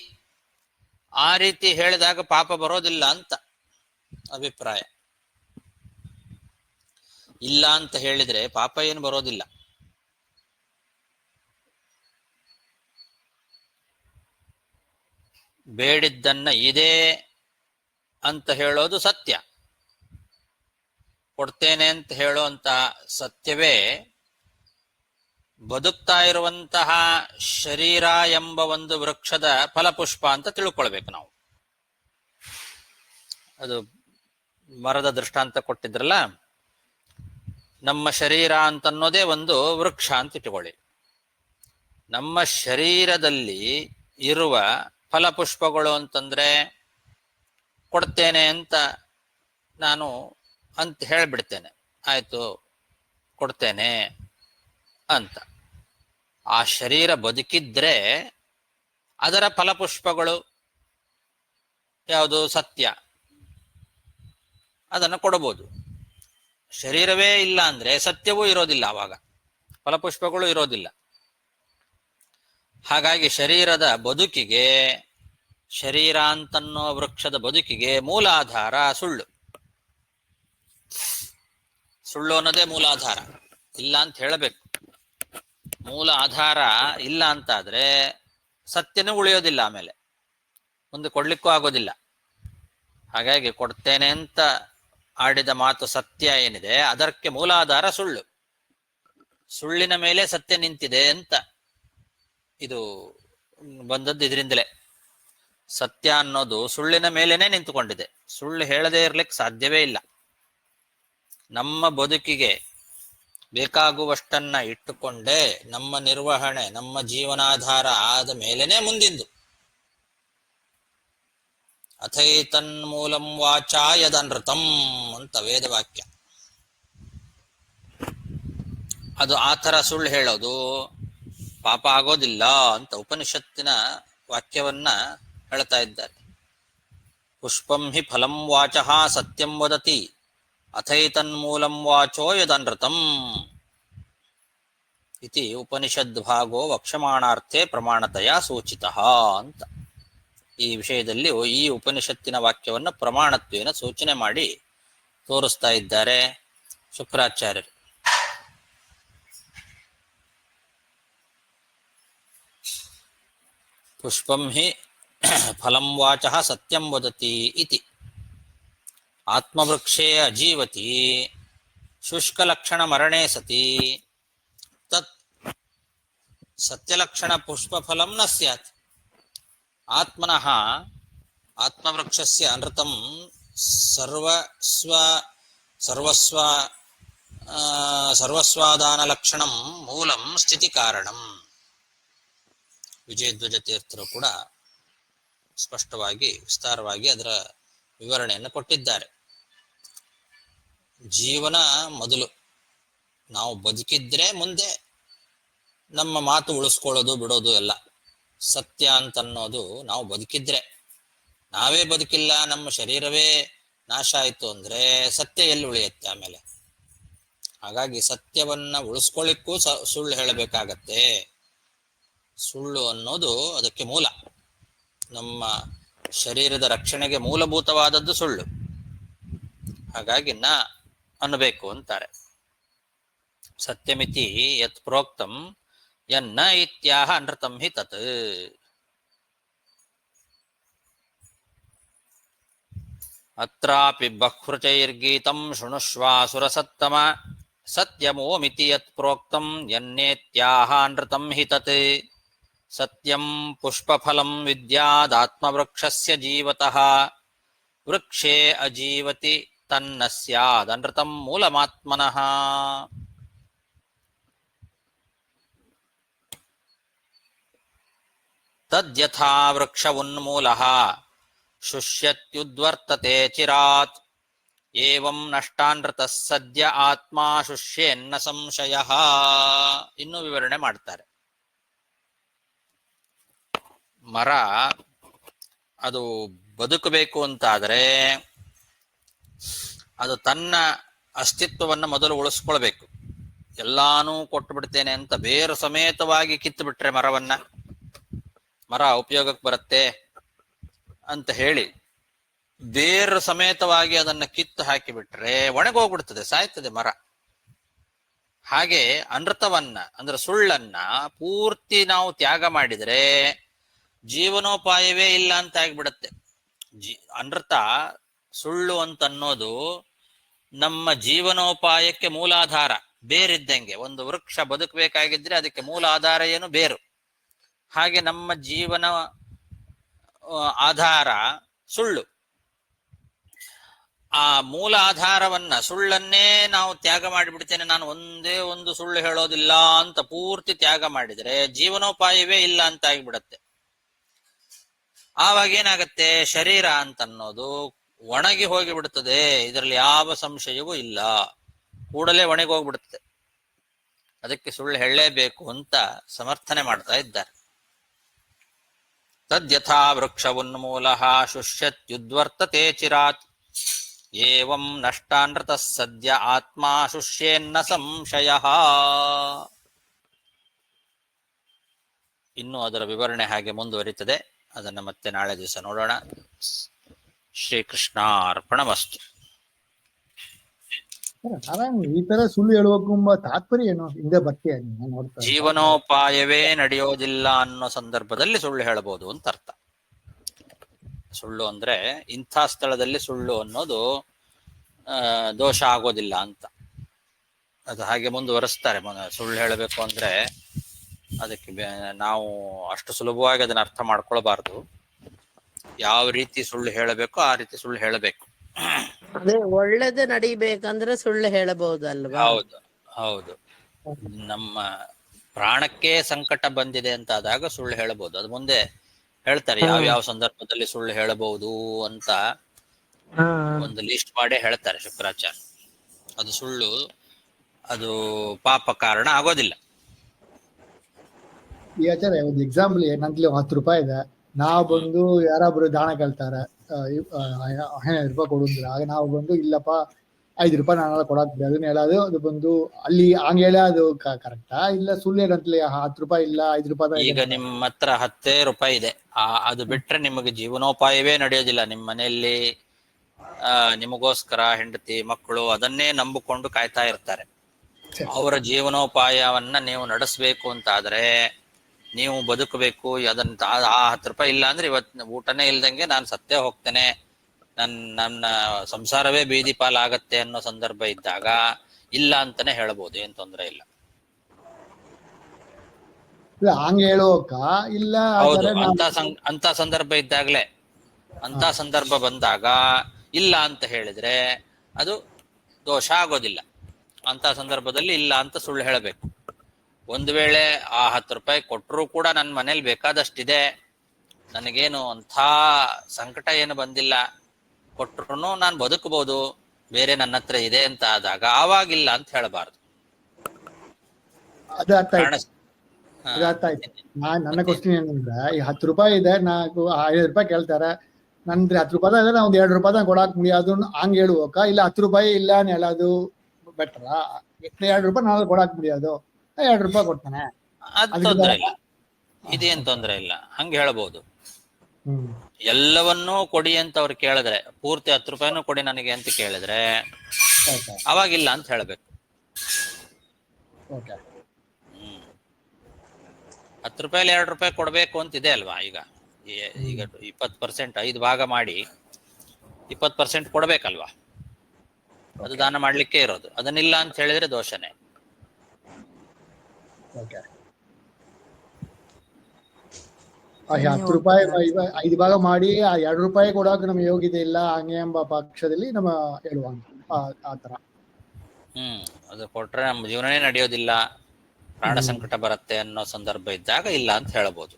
ಆ ರೀತಿ ಹೇಳಿದಾಗ ಪಾಪ ಬರೋದಿಲ್ಲ ಅಂತ ಅಭಿಪ್ರಾಯ. ಇಲ್ಲ ಅಂತ ಹೇಳಿದ್ರೆ ಪಾಪ ಏನು ಬರೋದಿಲ್ಲ. ಬೇಡಿದ್ದನ್ನ ಇದೆ ಅಂತ ಹೇಳೋದು ಸತ್ಯ. ಕೊಡ್ತೇನೆ ಅಂತ ಹೇಳುವಂತ ಸತ್ಯವೇ ಬದುಕ್ತಾ ಇರುವಂತಹ ಶರೀರ ಎಂಬ ಒಂದು ವೃಕ್ಷದ ಫಲಪುಷ್ಪ ಅಂತ ತಿಳ್ಕೊಳ್ಬೇಕು ನಾವು. ಅದು ಮರದ ದೃಷ್ಟಾಂತ ಕೊಟ್ಟಿದ್ರಲ್ಲ, ನಮ್ಮ ಶರೀರ ಅಂತನ್ನೋದೇ ಒಂದು ವೃಕ್ಷ ಅಂತ ಇಟ್ಕೊಳ್ಳಿ. ನಮ್ಮ ಶರೀರದಲ್ಲಿ ಇರುವ ಫಲಪುಷ್ಪಗಳು ಅಂತಂದ್ರೆ ಕೊಡ್ತೇನೆ ಅಂತ ನಾನು ಅಂತ ಹೇಳ್ಬಿಡ್ತೇನೆ, ಆಯ್ತು ಕೊಡ್ತೇನೆ ಅಂತ. ಆ ಶರೀರ ಬದುಕಿದ್ರೆ ಅದರ ಫಲಪುಷ್ಪಗಳು ಯಾವುದು? ಸತ್ಯ, ಅದನ್ನು ಕೊಡಬಹುದು. ಶರೀರವೇ ಇಲ್ಲ ಅಂದ್ರೆ ಸತ್ಯವೂ ಇರೋದಿಲ್ಲ, ಆವಾಗ ಫಲಪುಷ್ಪಗಳು ಇರೋದಿಲ್ಲ. ಹಾಗಾಗಿ ಶರೀರದ ಬದುಕಿಗೆ, ಶರೀರ ಅಂತನ್ನೋ ವೃಕ್ಷದ ಬದುಕಿಗೆ ಮೂಲಾಧಾರ ಸುಳ್ಳು. ಸುಳ್ಳು ಅನ್ನೋದೇ ಮೂಲಾಧಾರ, ಇಲ್ಲ ಅಂತ ಹೇಳಬೇಕು. ಮೂಲ ಆಧಾರ ಇಲ್ಲ ಅಂತಾದ್ರೆ ಸತ್ಯನೂ ಉಳಿಯೋದಿಲ್ಲ, ಆಮೇಲೆ ಮುಂದೆ ಕೊಡ್ಲಿಕ್ಕೂ ಆಗೋದಿಲ್ಲ. ಹಾಗಾಗಿ ಕೊಡ್ತೇನೆ ಅಂತ ಆಡಿದ ಮಾತು ಸತ್ಯ ಏನಿದೆ, ಅದಕ್ಕೆ ಮೂಲಾಧಾರ ಸುಳ್ಳು. ಸುಳ್ಳಿನ ಮೇಲೆ ಸತ್ಯ ನಿಂತಿದೆ ಅಂತ ಇದು ಬಂದದ್ದು ಇದರಿಂದಲೇ. ಸತ್ಯ ಅನ್ನೋದು ಸುಳ್ಳಿನ ಮೇಲೇನೆ ನಿಂತುಕೊಂಡಿದೆ, ಸುಳ್ಳು ಹೇಳದೇ ಇರ್ಲಿಕ್ಕೆ ಸಾಧ್ಯವೇ ಇಲ್ಲ. ನಮ್ಮ ಬದುಕಿಗೆ ಬೇಕಾಗುವಷ್ಟನ್ನ ಇಟ್ಟುಕೊಂಡೇ ನಮ್ಮ ನಿರ್ವಹಣೆ, ನಮ್ಮ ಜೀವನಾಧಾರ ಆದ ಮೇಲೇನೆ ಮುಂದಿಂದು. ಅಥೈತನ್ಮೂಲಂ ವಾಚಾ ಯದನೃತಂ ಅಂತ ವೇದವಾಕ್ಯ. ಅದು ಆ ಥರ ಸುಳ್ಳು ಹೇಳೋದು ಪಾಪ ಆಗೋದಿಲ್ಲ ಅಂತ ಉಪನಿಷತ್ತಿನ ವಾಕ್ಯವನ್ನ ಹೇಳ್ತಾ ಇದ್ದಾರೆ. ಪುಷ್ಪಂ ಹಿ ಫಲಂ ವಾಚಃ ಸತ್ಯಂ ವದತಿ ಅಥೈತನ್ಮೂಲಂ ವಾಚೋ ಯದನೃತಂ ಇತಿ ಉಪನಿಷದ್ ಭಾಗೋ ವಕ್ಷಮಾಣಾರ್ಥೆ ಪ್ರಮಾಣತೆಯ ಸೂಚಿತಃ ಅಂತ. ಈ ವಿಷಯದಲ್ಲಿ ಈ ಉಪನಿಷತ್ತಿನ ವಾಕ್ಯವನ್ನು ಪ್ರಮಾಣತ್ವೇನ ಸೂಚನೆ ಮಾಡಿ ತೋರಿಸ್ತಾ ಇದ್ದಾರೆ ಶುಕ್ರಾಚಾರ್ಯರು. ಪುಷ್ಪಂ ಹಿ ಫಲಂ ವಾಚಃ ಸತ್ಯಂ ವದತಿ ಇತಿ ಆತ್ಮವೃಕ್ಷೇ ಅಜೀವತಿ ಶುಷ್ಕಲಕ್ಷಣ ಮರಣೆ ಸತಿ ತತ್ ಸತ್ಯಲಕ್ಷಣ ಪುಷ್ಪಫಲಂ ನ ಸ್ಯಾತ್. ಆತ್ಮನಃ ಆತ್ಮವೃಕ್ಷಸ್ಯ ಅನೃತಂ ಸರ್ವಸ್ವಾದಾನ ಲಕ್ಷಣಂ ಮೂಲಂ ಸ್ಥಿತಿ ಕಾರಣಂ. ವಿಜಯಧ್ವಜ ತೀರ್ಥರು ಕೂಡ ಸ್ಪಷ್ಟವಾಗಿ ವಿಸ್ತಾರವಾಗಿ ಅದರ ವಿವರಣೆಯನ್ನು ಕೊಟ್ಟಿದ್ದಾರೆ. ಜೀವನ ಮೊದಲು, ನಾವು ಬದುಕಿದ್ರೆ ಮುಂದೆ ನಮ್ಮ ಮಾತು ಉಳಿಸ್ಕೊಳ್ಳೋದು ಬಿಡೋದು ಎಲ್ಲ ಸತ್ಯ ಅಂತನ್ನೋದು. ನಾವು ಬದುಕಿದ್ರೆ, ನಾವೇ ಬದುಕಿಲ್ಲ, ನಮ್ಮ ಶರೀರವೇ ನಾಶ ಆಯಿತು ಅಂದ್ರೆ ಸತ್ಯ ಎಲ್ಲಿ ಉಳಿಯುತ್ತೆ ಆಮೇಲೆ? ಹಾಗಾಗಿ ಸತ್ಯವನ್ನ ಉಳಿಸ್ಕೊಳ್ಳಿಕ್ಕೂ ಸುಳ್ಳು ಹೇಳಬೇಕಾಗತ್ತೆ. ಸುಳ್ಳು ಅನ್ನೋದು ಅದಕ್ಕೆ ಮೂಲ. ನಮ್ಮ ಶರೀರದ ರಕ್ಷಣೆಗೆ ಮೂಲಭೂತವಾದದ್ದು ಸುಳ್ಳು. ಹಾಗಾಗಿ ನ ಅನ್ನಬೇಕು ಅಂತಾರೆ. ಸತ್ಯಮಿತಿ ಯತ್ ಪ್ರೋಕ್ತಂ ಯನ್ನ ಇತ್ಯಾಹ ಅನೃತಂ ಹಿ ತತ್. ಅತ್ರಾಪಿ ಬಹ್ವೃಚೈರ್ಗೀತಂ ಶೃಣುಷ್ವಾಸುರಸತ್ತಮ ಸತ್ಯಮೋಮಿತಿ ಯತ್ ಪ್ರೋಕ್ತಂ ಯನ್ನೇತ್ಯಾಹ ಅನೃತಂ ಹಿ ತತ್. ಸತ್ಯಂ ಪುಷ್ಪಫಲಂ ವಿದ್ಯಾದಾತ್ಮವೃಕ್ಷಸ್ಯ ಜೀವತಃ ವೃಕ್ಷೇ ಅಜೀವತಿ ತನ್ನ ಸ್ಯಾದನೃತಂ ಮೂಲಮಾತ್ಮನಃ. ತದ್ಯಥಾ ವೃಕ್ಷ ಉನ್ಮೂಲಃ ಶುಷ್ಯತ್ಯುದ್ವರ್ತತೆ ಚಿರಾತ್ ಏವಂ ನಷ್ಟಾನೃತಃ ಸದ್ಯ ಆತ್ಮಾ ಶುಷ್ಯೇನ್ನ ಸಂಶಯಃ. ಇನ್ನು ವಿವರಣೆ ಮಾಡ್ತಾರೆ. ಮರ ಅದು ಬದುಕಬೇಕು ಅಂತಾದರೆ ಅದು ತನ್ನ ಅಸ್ತಿತ್ವವನ್ನು ಮೊದಲು ಉಳಿಸ್ಕೊಳ್ಬೇಕು. ಎಲ್ಲಾನು ಕೊಟ್ಟು ಬಿಡ್ತೇನೆ ಅಂತ ಬೇರು ಸಮೇತವಾಗಿ ಕಿತ್ತು ಬಿಟ್ರೆ ಮರವನ್ನ, ಮರ ಉಪಯೋಗಕ್ಕೆ ಬರುತ್ತೆ ಅಂತ ಹೇಳಿ ಬೇರು ಸಮೇತವಾಗಿ ಅದನ್ನ ಕಿತ್ತು ಹಾಕಿಬಿಟ್ರೆ ಒಣಗೋಗ್ಬಿಡ್ತದೆ, ಸಾಯ್ತದೆ ಮರ. ಹಾಗೆ ಅನೃತವನ್ನ ಅಂದ್ರೆ ಸುಳ್ಳನ್ನ ಪೂರ್ತಿ ನಾವು ತ್ಯಾಗ ಮಾಡಿದರೆ ಜೀವನೋಪಾಯವೇ ಇಲ್ಲ ಅಂತ ಆಗ್ಬಿಡತ್ತೆ. ಅನೃತ ಸುಳ್ಳು ಅಂತ ಅನ್ನೋದು ನಮ್ಮ ಜೀವನೋಪಾಯಕ್ಕೆ ಮೂಲಾಧಾರ, ಬೇರಿದ್ದಂಗೆ. ಒಂದು ವೃಕ್ಷ ಬದುಕಬೇಕಾಗಿದ್ರೆ ಅದಕ್ಕೆ ಮೂಲ ಆಧಾರ ಏನು? ಬೇರು. ಹಾಗೆ ನಮ್ಮ ಜೀವನ ಆಧಾರ ಸುಳ್ಳು. ಆ ಮೂಲ ಆಧಾರವನ್ನ ಸುಳ್ಳನ್ನೇ ನಾವು ತ್ಯಾಗ ಮಾಡಿಬಿಡ್ತೇನೆ, ನಾನು ಒಂದೇ ಒಂದು ಸುಳ್ಳು ಹೇಳೋದಿಲ್ಲ ಅಂತ ಪೂರ್ತಿ ತ್ಯಾಗ ಮಾಡಿದ್ರೆ ಜೀವನೋಪಾಯವೇ ಇಲ್ಲ ಅಂತ ಆಗಿಬಿಡತ್ತೆ. ಆವಾಗ ಏನಾಗತ್ತೆ, ಶರೀರ ಅಂತನ್ನೋದು ಒಣಗಿ ಹೋಗಿಬಿಡುತ್ತದೆ. ಇದರಲ್ಲಿ ಯಾವ ಸಂಶಯವೂ ಇಲ್ಲ, ಕೂಡಲೇ ಒಣಗಿ ಹೋಗ್ಬಿಡುತ್ತೆ. ಅದಕ್ಕೆ ಸುಳ್ಳು ಹೇಳಲೇಬೇಕು ಅಂತ ಸಮರ್ಥನೆ ಮಾಡ್ತಾ ಇದ್ದಾರೆ. ತದ್ಯಥಾ ವೃಕ್ಷ ಉನ್ಮೂಲಃ ಶುಷ್ಯತ್ಯುದ್ವರ್ತತೆ ಚಿರಾತ್ ಏವಂ ನಷ್ಟಾನೃತ ಸದ್ಯ ಆತ್ಮ ಶುಷ್ಯೇನ್ನ ಸಂಶಯಃ. ಇನ್ನು ಅದರ ವಿವರಣೆ ಹಾಗೆ ಮುಂದುವರಿತದೆ, ಅದನ್ನ ಮತ್ತೆ ನಾಳೆ ದಿವಸ ನೋಡೋಣ. ಶ್ರೀಕೃಷ್ಣಾರ್ಪಣಮಸ್ತು. ಈ ತರ ಸುಳ್ಳು ಹೇಳುವ ತಾತ್ಪರ್ಯ ಏನು ಹಿಂದೆ ಬರ್ತೀಯ ನೋಡ್ತಾ? ಜೀವನೋಪಾಯವೇ ನಡೆಯೋದಿಲ್ಲ ಅನ್ನೋ ಸಂದರ್ಭದಲ್ಲಿ ಸುಳ್ಳು ಹೇಳಬಹುದು ಅಂತ ಅರ್ಥ. ಸುಳ್ಳು ಅಂದ್ರೆ ಇಂಥ ಸ್ಥಳದಲ್ಲಿ ಸುಳ್ಳು ಅನ್ನೋದು ದೋಷ ಆಗೋದಿಲ್ಲ ಅಂತ. ಅದು ಹಾಗೆ ಮುಂದುವರಿಸ್ತಾರೆ. ಸುಳ್ಳು ಹೇಳಬೇಕು ಅಂದ್ರೆ ಅದಕ್ಕೆ ನಾವು ಅಷ್ಟು ಸುಲಭವಾಗಿ ಅದನ್ನ ಅರ್ಥ ಮಾಡ್ಕೊಳ್ಬಾರ್ದು. ಯಾವ ರೀತಿ ಸುಳ್ಳು ಹೇಳಬೇಕು ಆ ರೀತಿ ಸುಳ್ಳು ಹೇಳಬೇಕು. ಅದೇ ಒಳ್ಳೇದು ನಡಿಬೇಕಂದ್ರೆ ಸುಳ್ಳು ಹೇಳಬಹುದಲ್ವಾ? ಹೌದು ಹೌದು. ನಮ್ಮ ಪ್ರಾಣಕ್ಕೆ ಸಂಕಟ ಬಂದಿದೆ ಅಂತ ಆದಾಗ ಸುಳ್ಳು ಹೇಳಬಹುದು. ಅದು ಮುಂದೆ ಹೇಳ್ತಾರೆ ಯಾವ್ಯಾವ ಸಂದರ್ಭದಲ್ಲಿ ಸುಳ್ಳು ಹೇಳಬಹುದು ಅಂತ ಒಂದು ಲಿಸ್ಟ್ ಮಾಡಿ ಹೇಳ್ತಾರೆ ಶುಕ್ರಾಚಾರ್ಯ. ಅದು ಸುಳ್ಳು, ಅದು ಪಾಪ ಕಾರಣ ಆಗೋದಿಲ್ಲ. ಈ ಆಚಾರ್ಯ ಒಂದು ಎಕ್ಸಾಂಪಲ್, ನಂತಲಿ 10 ರೂಪಾಯಿ ಇದೆ, ನಾವು ಬಂದು ಯಾರೊಬ್ರು ದಾನ ಕೇಳ್ತಾರೆ, 15 ರೂಪಾಯಿ ಕೊಡುಂದ್ರೆ ಆಗ ನಾವು ಬಂದು ಇಲ್ಲಪ್ಪ 5 ರೂಪಾಯಿ ನಾನೆಲ್ಲ ಕೊಡಾಕ್ಬಿಡಿ ಅದನ್ನ ಹೇಳೋದು. ಅದು ಬಂದು ಅಲ್ಲಿ ಹಂಗ ಹೇಳ ಅದು ಕರೆಕ್ಟಾ ಇಲ್ಲ ಸುಳ್ಳು ಏನಂತಲೇ 10 ರೂಪಾಯಿ ಇಲ್ಲ 5 ರೂಪಾಯಿ? ಈಗ ನಿಮ್ಮ ಹತ್ರ 10 ರೂಪಾಯಿ ಇದೆ, ಅದು ಬಿಟ್ರೆ ನಿಮಗೆ ಜೀವನೋಪಾಯವೇ ನಡೆಯೋದಿಲ್ಲ. ನಿಮ್ಮ ಮನೆಯಲ್ಲಿ ನಿಮಗೋಸ್ಕರ ಹೆಂಡತಿ ಮಕ್ಕಳು ಅದನ್ನೇ ನಂಬಿಕೊಂಡು ಕಾಯ್ತಾ ಇರ್ತಾರೆ. ಅವರ ಜೀವನೋಪಾಯವನ್ನ ನೀವು ನಡೆಸಬೇಕು ಅಂತಾದ್ರೆ, ನೀವು ಬದುಕಬೇಕು, ಅದನ್ನ 10 ರೂಪಾಯಿ ಇಲ್ಲ ಅಂದ್ರೆ ಇವತ್ತು ಊಟನೇ ಇಲ್ದಂಗೆ ನಾನು ಸತ್ತೇ ಹೋಗ್ತೇನೆ, ನನ್ನ ಸಂಸಾರವೇ ಬೀದಿ ಪಾಲಾಗತ್ತೆ ಅನ್ನೋ ಸಂದರ್ಭ ಇದ್ದಾಗ ಇಲ್ಲ ಅಂತಾನೆ ಹೇಳ್ಬೋದು, ಏನ್ ತೊಂದರೆ ಇಲ್ಲ. ಹಂಗ ಹೇಳುವಕ್ಕ ಇಲ್ಲ. ಹೌದು, ಅಂತ ಸಂದರ್ಭ ಇದ್ದಾಗ್ಲೇ, ಅಂತ ಸಂದರ್ಭ ಬಂದಾಗ ಇಲ್ಲ ಅಂತ ಹೇಳಿದ್ರೆ ಅದು ದೋಷ ಆಗೋದಿಲ್ಲ. ಅಂತ ಸಂದರ್ಭದಲ್ಲಿ ಇಲ್ಲ ಅಂತ ಸುಳ್ಳು ಹೇಳಬೇಕು. ಒಂದು ವೇಳೆ ಆ 10 ರೂಪಾಯಿ ಕೊಟ್ಟರು ಕೂಡ ನನ್ನ ಮನೇಲಿ ಬೇಕಾದಷ್ಟಿದೆ, ನನಗೇನು ಅಂಥ ಸಂಕಟ ಏನು ಬಂದಿಲ್ಲ, ಕೊಟ್ಟರು ನಾನು ಬದುಕಬಹುದು, ಬೇರೆ ನನ್ನ ಹತ್ರ ಇದೆ ಅಂತ ಆದಾಗ ಆವಾಗಿಲ್ಲ ಅಂತ ಹೇಳಬಾರ್ದು. ಅದು ಅರ್ಥ ಆಯ್ತು. ನನ್ನ ಕ್ವಶನ್ ಏನಂದ್ರೆ, ಈ 10 ರೂಪಾಯಿ ಇದೆ, ನಾಲ್ಕು 5 ರೂಪಾಯಿ ಕೇಳ್ತಾರೆ, ನನ್ಗೆ 10 ರೂಪಾಯಿ ಅಂದ್ರೆ ನಾ 1 2 ರೂಪಾಯಿ ಕೊಡಾಕ್ ಮುಡಿಯೋದು ಹಂಗ ಹೇಳುವಕ್ಕ? ಇಲ್ಲ 10 ರೂಪಾಯಿ ಇಲ್ಲ ಹೇಳೋದು ಬೆಟ್ರಾ? 2 ರೂಪಾಯಿ ನಾಳೆ ಕೊಡಾಕ್ ಮುಡಿಯೋದು, 2 ರೂಪಾಯಿ ಕೊಡ್ತಾನೆ, ಅದು ತೊಂದ್ರೆ ಇಲ್ಲ, ಇದೇನ್ ತೊಂದ್ರೆ ಇಲ್ಲ, ಹಂಗ ಹೇಳ್ಬೋದು. ಎಲ್ಲವನ್ನೂ ಕೊಡಿ ಅಂತ ಅವ್ರು ಕೇಳಿದ್ರೆ, ಪೂರ್ತಿ 10 ರೂಪಾಯಿನೂ ಕೊಡಿ ನನಗೆ ಅಂತ ಕೇಳಿದ್ರೆ ಅವಾಗಿಲ್ಲ ಅಂತ ಹೇಳ್ಬೇಕು. 10 ರೂಪಾಯಿಲಿ 2 ರೂಪಾಯಿ ಕೊಡ್ಬೇಕು ಅಂತಿದೆ ಅಲ್ವಾ? ಈಗ 20%, 5 ಭಾಗ ಮಾಡಿ 20% ಕೊಡ್ಬೇಕಲ್ವಾ? ಅದು ದಾನ ಮಾಡ್ಲಿಕ್ಕೆ ಇರೋದು. ಅದನ್ನಿಲ್ಲ ಅಂತ ಹೇಳಿದ್ರೆ ದೋಷನೇ. 10 ರೂಪಾಯಿ 5 ಭಾಗ ಮಾಡಿ 2 ರೂಪಾಯಿ ಕೊಡೋಕೆ ನಮ್ಗೆ ಯೋಗ್ಯತೆ ಇಲ್ಲ ಹಂಗೆ ಎಂಬ ಪಕ್ಷದಲ್ಲಿ ನಮ್ಮ ಹೇಳುವ ಆತರ. ಅದು ಕೊಟ್ರೆ ನಮ್ಮ ಜೀವನನೇ ನಡೆಯೋದಿಲ್ಲ, ಪ್ರಾಣ ಸಂಕಟ ಬರುತ್ತೆ ಅನ್ನೋ ಸಂದರ್ಭ ಇದ್ದಾಗ ಇಲ್ಲ ಅಂತ ಹೇಳಬಹುದು.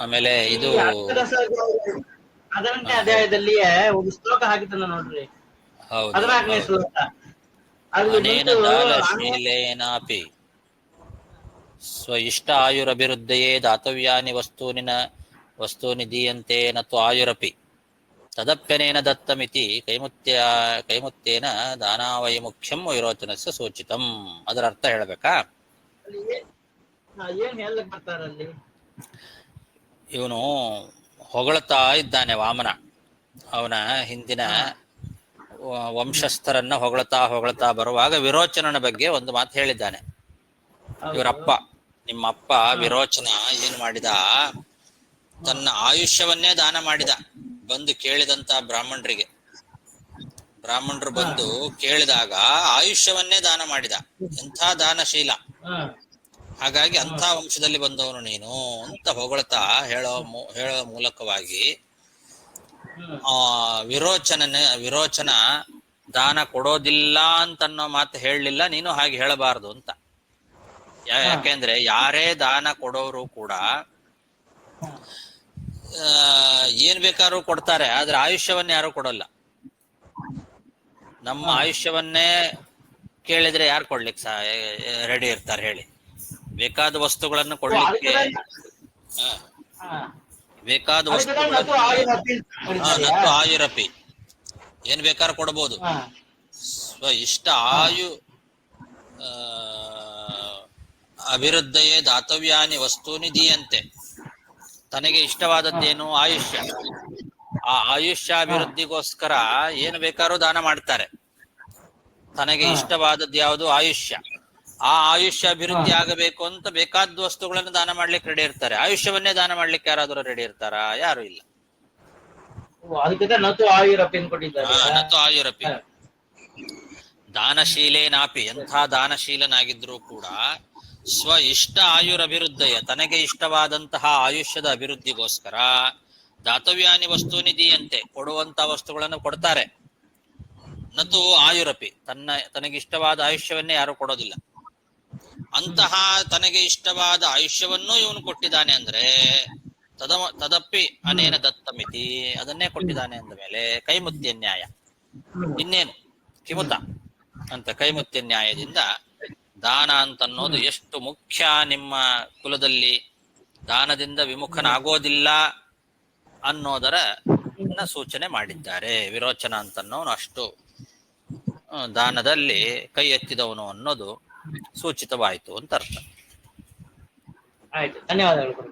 ಆಮೇಲೆ ಇದು 14ನೇ ಅಧ್ಯಾಯದಲ್ಲಿ ಒಂದು ಶ್ಲೋಕ ಹಾಕಿದ್ದನ್ನ ನೋಡ್ರಿ. ಹೌದು, 14ನೇ ಶ್ಲೋಕ. ಅನೇನ ದಾನಶೀಲೇನಾಪಿ ಸ್ವ ಇಷ್ಟ ಆಯುರಭಿವೃದ್ಧಯೇ ದಾತವ್ಯಾನಿ ವಸ್ತೂನಿ ದೀಯಂತೆ ನತು ಆಯುರಪಿ ತದಪ್ಯನೇನ ದತ್ತಮಿತಿ ಕೈಮುತ್ಯೇನ ದಾನಾವೈ ಮುಖ್ಯಂ ವಿರೋಚನಸ್ಯ ಸೂಚಿತಂ. ಅದರ ಅರ್ಥ ಹೇಳ್ಬೇಕಾ? ಏನ್ ಹೇಳಕ್ ಬರ್ತಾರಲ್ಲಿ? ಇವನು ಹೊಗಳ್ತಾ ಇದ್ದಾನೆ ವಾಮನ, ಅವನ ಹಿಂದಿನ ವಂಶಸ್ಥರನ್ನ ಹೊಗಳ್ತಾ ಬರುವಾಗ ವಿರೋಚನನ ಬಗ್ಗೆ ಒಂದು ಮಾತು ಹೇಳಿದ್ದಾನೆ. ಇವರಪ್ಪ, ನಿಮ್ಮಪ್ಪ ವಿರೋಚನ ಏನ್ ಮಾಡಿದ, ತನ್ನ ಆಯುಷ್ಯವನ್ನೇ ದಾನ ಮಾಡಿದ. ಬಂದು ಕೇಳಿದಂತ ಬ್ರಾಹ್ಮಣರು ಬಂದು ಕೇಳಿದಾಗ ಆಯುಷ್ಯವನ್ನೇ ದಾನ ಮಾಡಿದ. ಎಂಥ ದಾನಶೀಲ! ಹಾಗಾಗಿ ಅಂಥ ವಂಶದಲ್ಲಿ ಬಂದವನು ನೀನು ಅಂತ ಹೊಗಳ್ತಾ ಹೇಳೋ ಮೂಲಕವಾಗಿ ವಿರೋಚನ ದಾನ ಕೊಡೋದಿಲ್ಲ ಅಂತನ್ನೋ ಮಾತು ಹೇಳಲಿಲ್ಲ, ನೀನು ಹಾಗೆ ಹೇಳಬಾರದು ಅಂತ. ಯಾಕೆಂದ್ರೆ ಯಾರೇ ದಾನ ಕೊಡೋರು ಕೂಡ ಏನ್ ಬೇಕಾದ್ರೂ ಕೊಡ್ತಾರೆ, ಆದ್ರೆ ಆಯುಷ್ಯವನ್ನ ಯಾರು ಕೊಡಲ್ಲ. ನಮ್ಮ ಆಯುಷ್ಯವನ್ನೇ ಕೇಳಿದ್ರೆ ಯಾರು ಕೊಡ್ಲಿಕ್ಕೆ ರೆಡಿ ಇರ್ತಾರೆ ಹೇಳಿ? ಬೇಕಾದ ವಸ್ತುಗಳನ್ನು ಕೊಡ್ಲಿಕ್ಕೆ ಬೇಕಾದ ವಸ್ತುಗಳನ್ನು ಆಯುರಪಿ ಏನ್ ಬೇಕಾದ್ರೂ ಕೊಡಬಹುದು. ಇಷ್ಟ ಆಯು ಅಭಿವೃದ್ಧಯೇ ದಾತವ್ಯಾನಿ ವಸ್ತೂನಿ ದೀಯಂತೆ. ತನಗೆ ಇಷ್ಟವಾದದ್ದೇನು? ಆಯುಷ್ಯ. ಆ ಆಯುಷ್ಯಾಭಿವೃದ್ಧಿಗೋಸ್ಕರ ಏನು ಬೇಕಾದ್ರೂ ದಾನ ಮಾಡ್ತಾರೆ. ತನಗೆ ಇಷ್ಟವಾದದ್ದು ಯಾವುದು? ಆಯುಷ್ಯ. ಆ ಆಯುಷ್ಯ ಅಭಿವೃದ್ಧಿ ಆಗಬೇಕು ಅಂತ ಬೇಕಾದ ವಸ್ತುಗಳನ್ನು ದಾನ ಮಾಡ್ಲಿಕ್ಕೆ ರೆಡಿ ಇರ್ತಾರೆ. ಆಯುಷ್ಯವನ್ನೇ ದಾನ ಮಾಡ್ಲಿಕ್ಕೆ ಯಾರಾದ್ರೂ ರೆಡಿ ಇರ್ತಾರಾ? ಯಾರು ಇಲ್ಲ. ನತು ಆಯುರಪಿ ದಾನಶೀಲೇನಾಪಿ, ಎಂಥ ದಾನಶೀಲನಾಗಿದ್ರೂ ಕೂಡ ಸ್ವ ಇಷ್ಟ ಆಯುರಭಿವೃದ್ಧಯ, ತನಗೆ ಇಷ್ಟವಾದಂತಹ ಆಯುಷ್ಯದ ಅಭಿವೃದ್ಧಿಗೋಸ್ಕರ ದಾತವ್ಯಾನಿ ವಸ್ತೂನಿ ದೀಯಂತೆ, ಕೊಡುವಂತ ವಸ್ತುಗಳನ್ನು ಕೊಡ್ತಾರೆ. ನತು ಆಯುರಪಿ, ತನಗಿಷ್ಟವಾದ ಆಯುಷ್ಯವನ್ನೇ ಯಾರು ಕೊಡೋದಿಲ್ಲ. ಅಂತಹ ತನಗೆ ಇಷ್ಟವಾದ ಆಯುಷ್ಯವನ್ನೂ ಇವನು ಕೊಟ್ಟಿದ್ದಾನೆ ಅಂದ್ರೆ ತದಪ್ಪಿ ಅನೇನ ದತ್ತಮಿತಿ, ಅದನ್ನೇ ಕೊಟ್ಟಿದ್ದಾನೆ ಅಂದ ಮೇಲೆ ಕೈಮುತ್ಯ ನ್ಯಾಯ. ಇನ್ನೇನು ಕಿಮುತ ಅಂತ ಕೈಮುತ್ಯ ನ್ಯಾಯದಿಂದ ದಾನ ಅಂತನ್ನೋದು ಎಷ್ಟು ಮುಖ್ಯ ನಿಮ್ಮ ಕುಲದಲ್ಲಿ, ದಾನದಿಂದ ವಿಮುಖನಾಗೋದಿಲ್ಲ ಅನ್ನೋದರ ಸೂಚನೆ ಮಾಡಿದ್ದಾರೆ. ವಿರೋಚನ ಅಂತನ್ನೋನು ಅಷ್ಟು ದಾನದಲ್ಲಿ ಕೈ ಎತ್ತಿದವನು ಅನ್ನೋದು ಸೂಚಿತವಾಯಿತು ಅಂತ ಅರ್ಥ. ಆಯ್ತು, ಧನ್ಯವಾದಗಳು.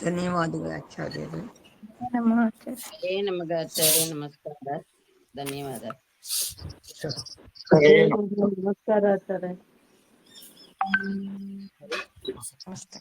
ಧನ್ಯವಾದಗಳು ಆಚಾರ್ಯರು. ನಮಗೆ ಆಚಾರ್ಯ ನಮಸ್ಕಾರ, ಧನ್ಯವಾದ. ಸರಿ. ನಮಸ್ಕಾರ ಆಚಾರ್ಯ. ನಮಸ್ತೆ.